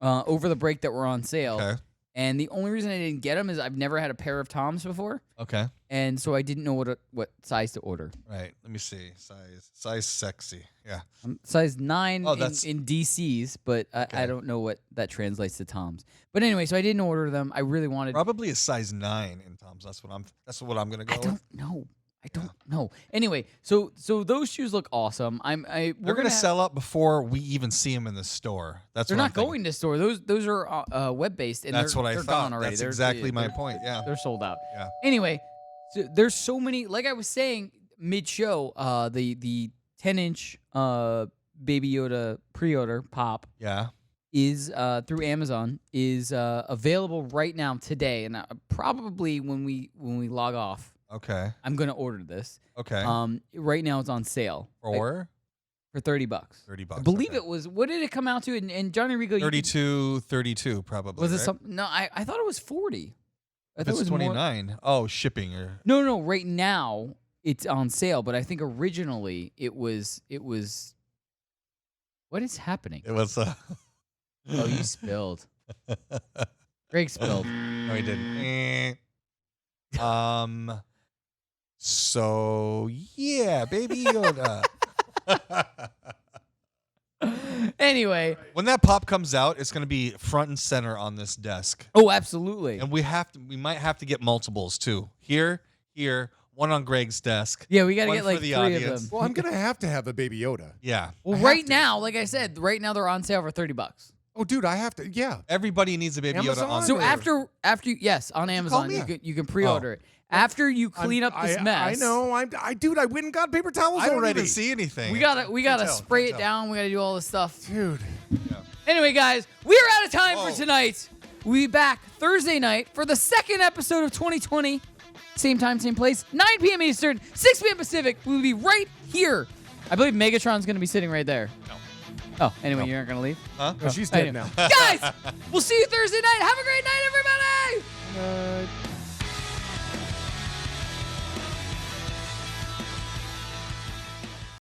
over the break that were on sale. Okay. And the only reason I didn't get them is I've never had a pair of Toms before. Okay. And so I didn't know what size to order. Right. Let me see. Size sexy. Yeah. Size 9 Oh, in DCs, but I don't know what that translates to Toms. But anyway, so I didn't order them. I really wanted. Probably a size 9 in Toms. That's what I'm gonna go with. I don't know. Anyway, so those shoes look awesome. We're gonna sell out before we even see them in the store. They're not going to store. Those are web based, and that's they're, what I they're thought. gone already. That's They're- exactly my they're- point. Yeah. they're sold out. Yeah. Anyway, so there's so many. Like I was saying mid show, the 10-inch Baby Yoda pre-order pop. Yeah. Is through Amazon is available right now today, and probably when we log off. Okay. I'm gonna order this. Okay. Right now it's on sale. For $30. $30. I believe it was. What did it come out to? And Johnny Rico, 32 probably. was it right? something? No, I thought it was 40. I If thought it's it was 29. Oh, shipping or No. Right now it's on sale, but I think originally it was. What is happening? it was. Oh, you spilled. Greg spilled. No, he didn't. So yeah, Baby Yoda. Anyway, when that pop comes out, it's gonna be front and center on this desk. Oh, absolutely. And we might have to get multiples too. Here, one on Greg's desk. Yeah, we got to one get for like the 3 audience. of them. Well, I'm gonna have a Baby Yoda. Yeah. Well, right now, like I said, right now they're on sale for $30. Oh, dude, I have to. Yeah. Everybody needs a Baby Amazon? Yoda on. So Or- after yes, on Amazon me. you can pre-order it. After you clean up this mess, I know. Dude, I went and got paper towels I don't already. even see anything. we gotta Can't tell, spray can't it down. We gotta do all this stuff. Dude. Anyway, guys, we are out of time Whoa. for tonight. We'll be back Thursday night for the second episode of 2020. Same time, same place, 9 p.m. Eastern, 6 p.m. Pacific. We'll be right here. I believe Megatron's going to be sitting right there. No. Oh, anyway, you aren't going to leave? Huh? No, she's dead now. Guys, we'll see you Thursday night. Have a great night, everybody. Good night.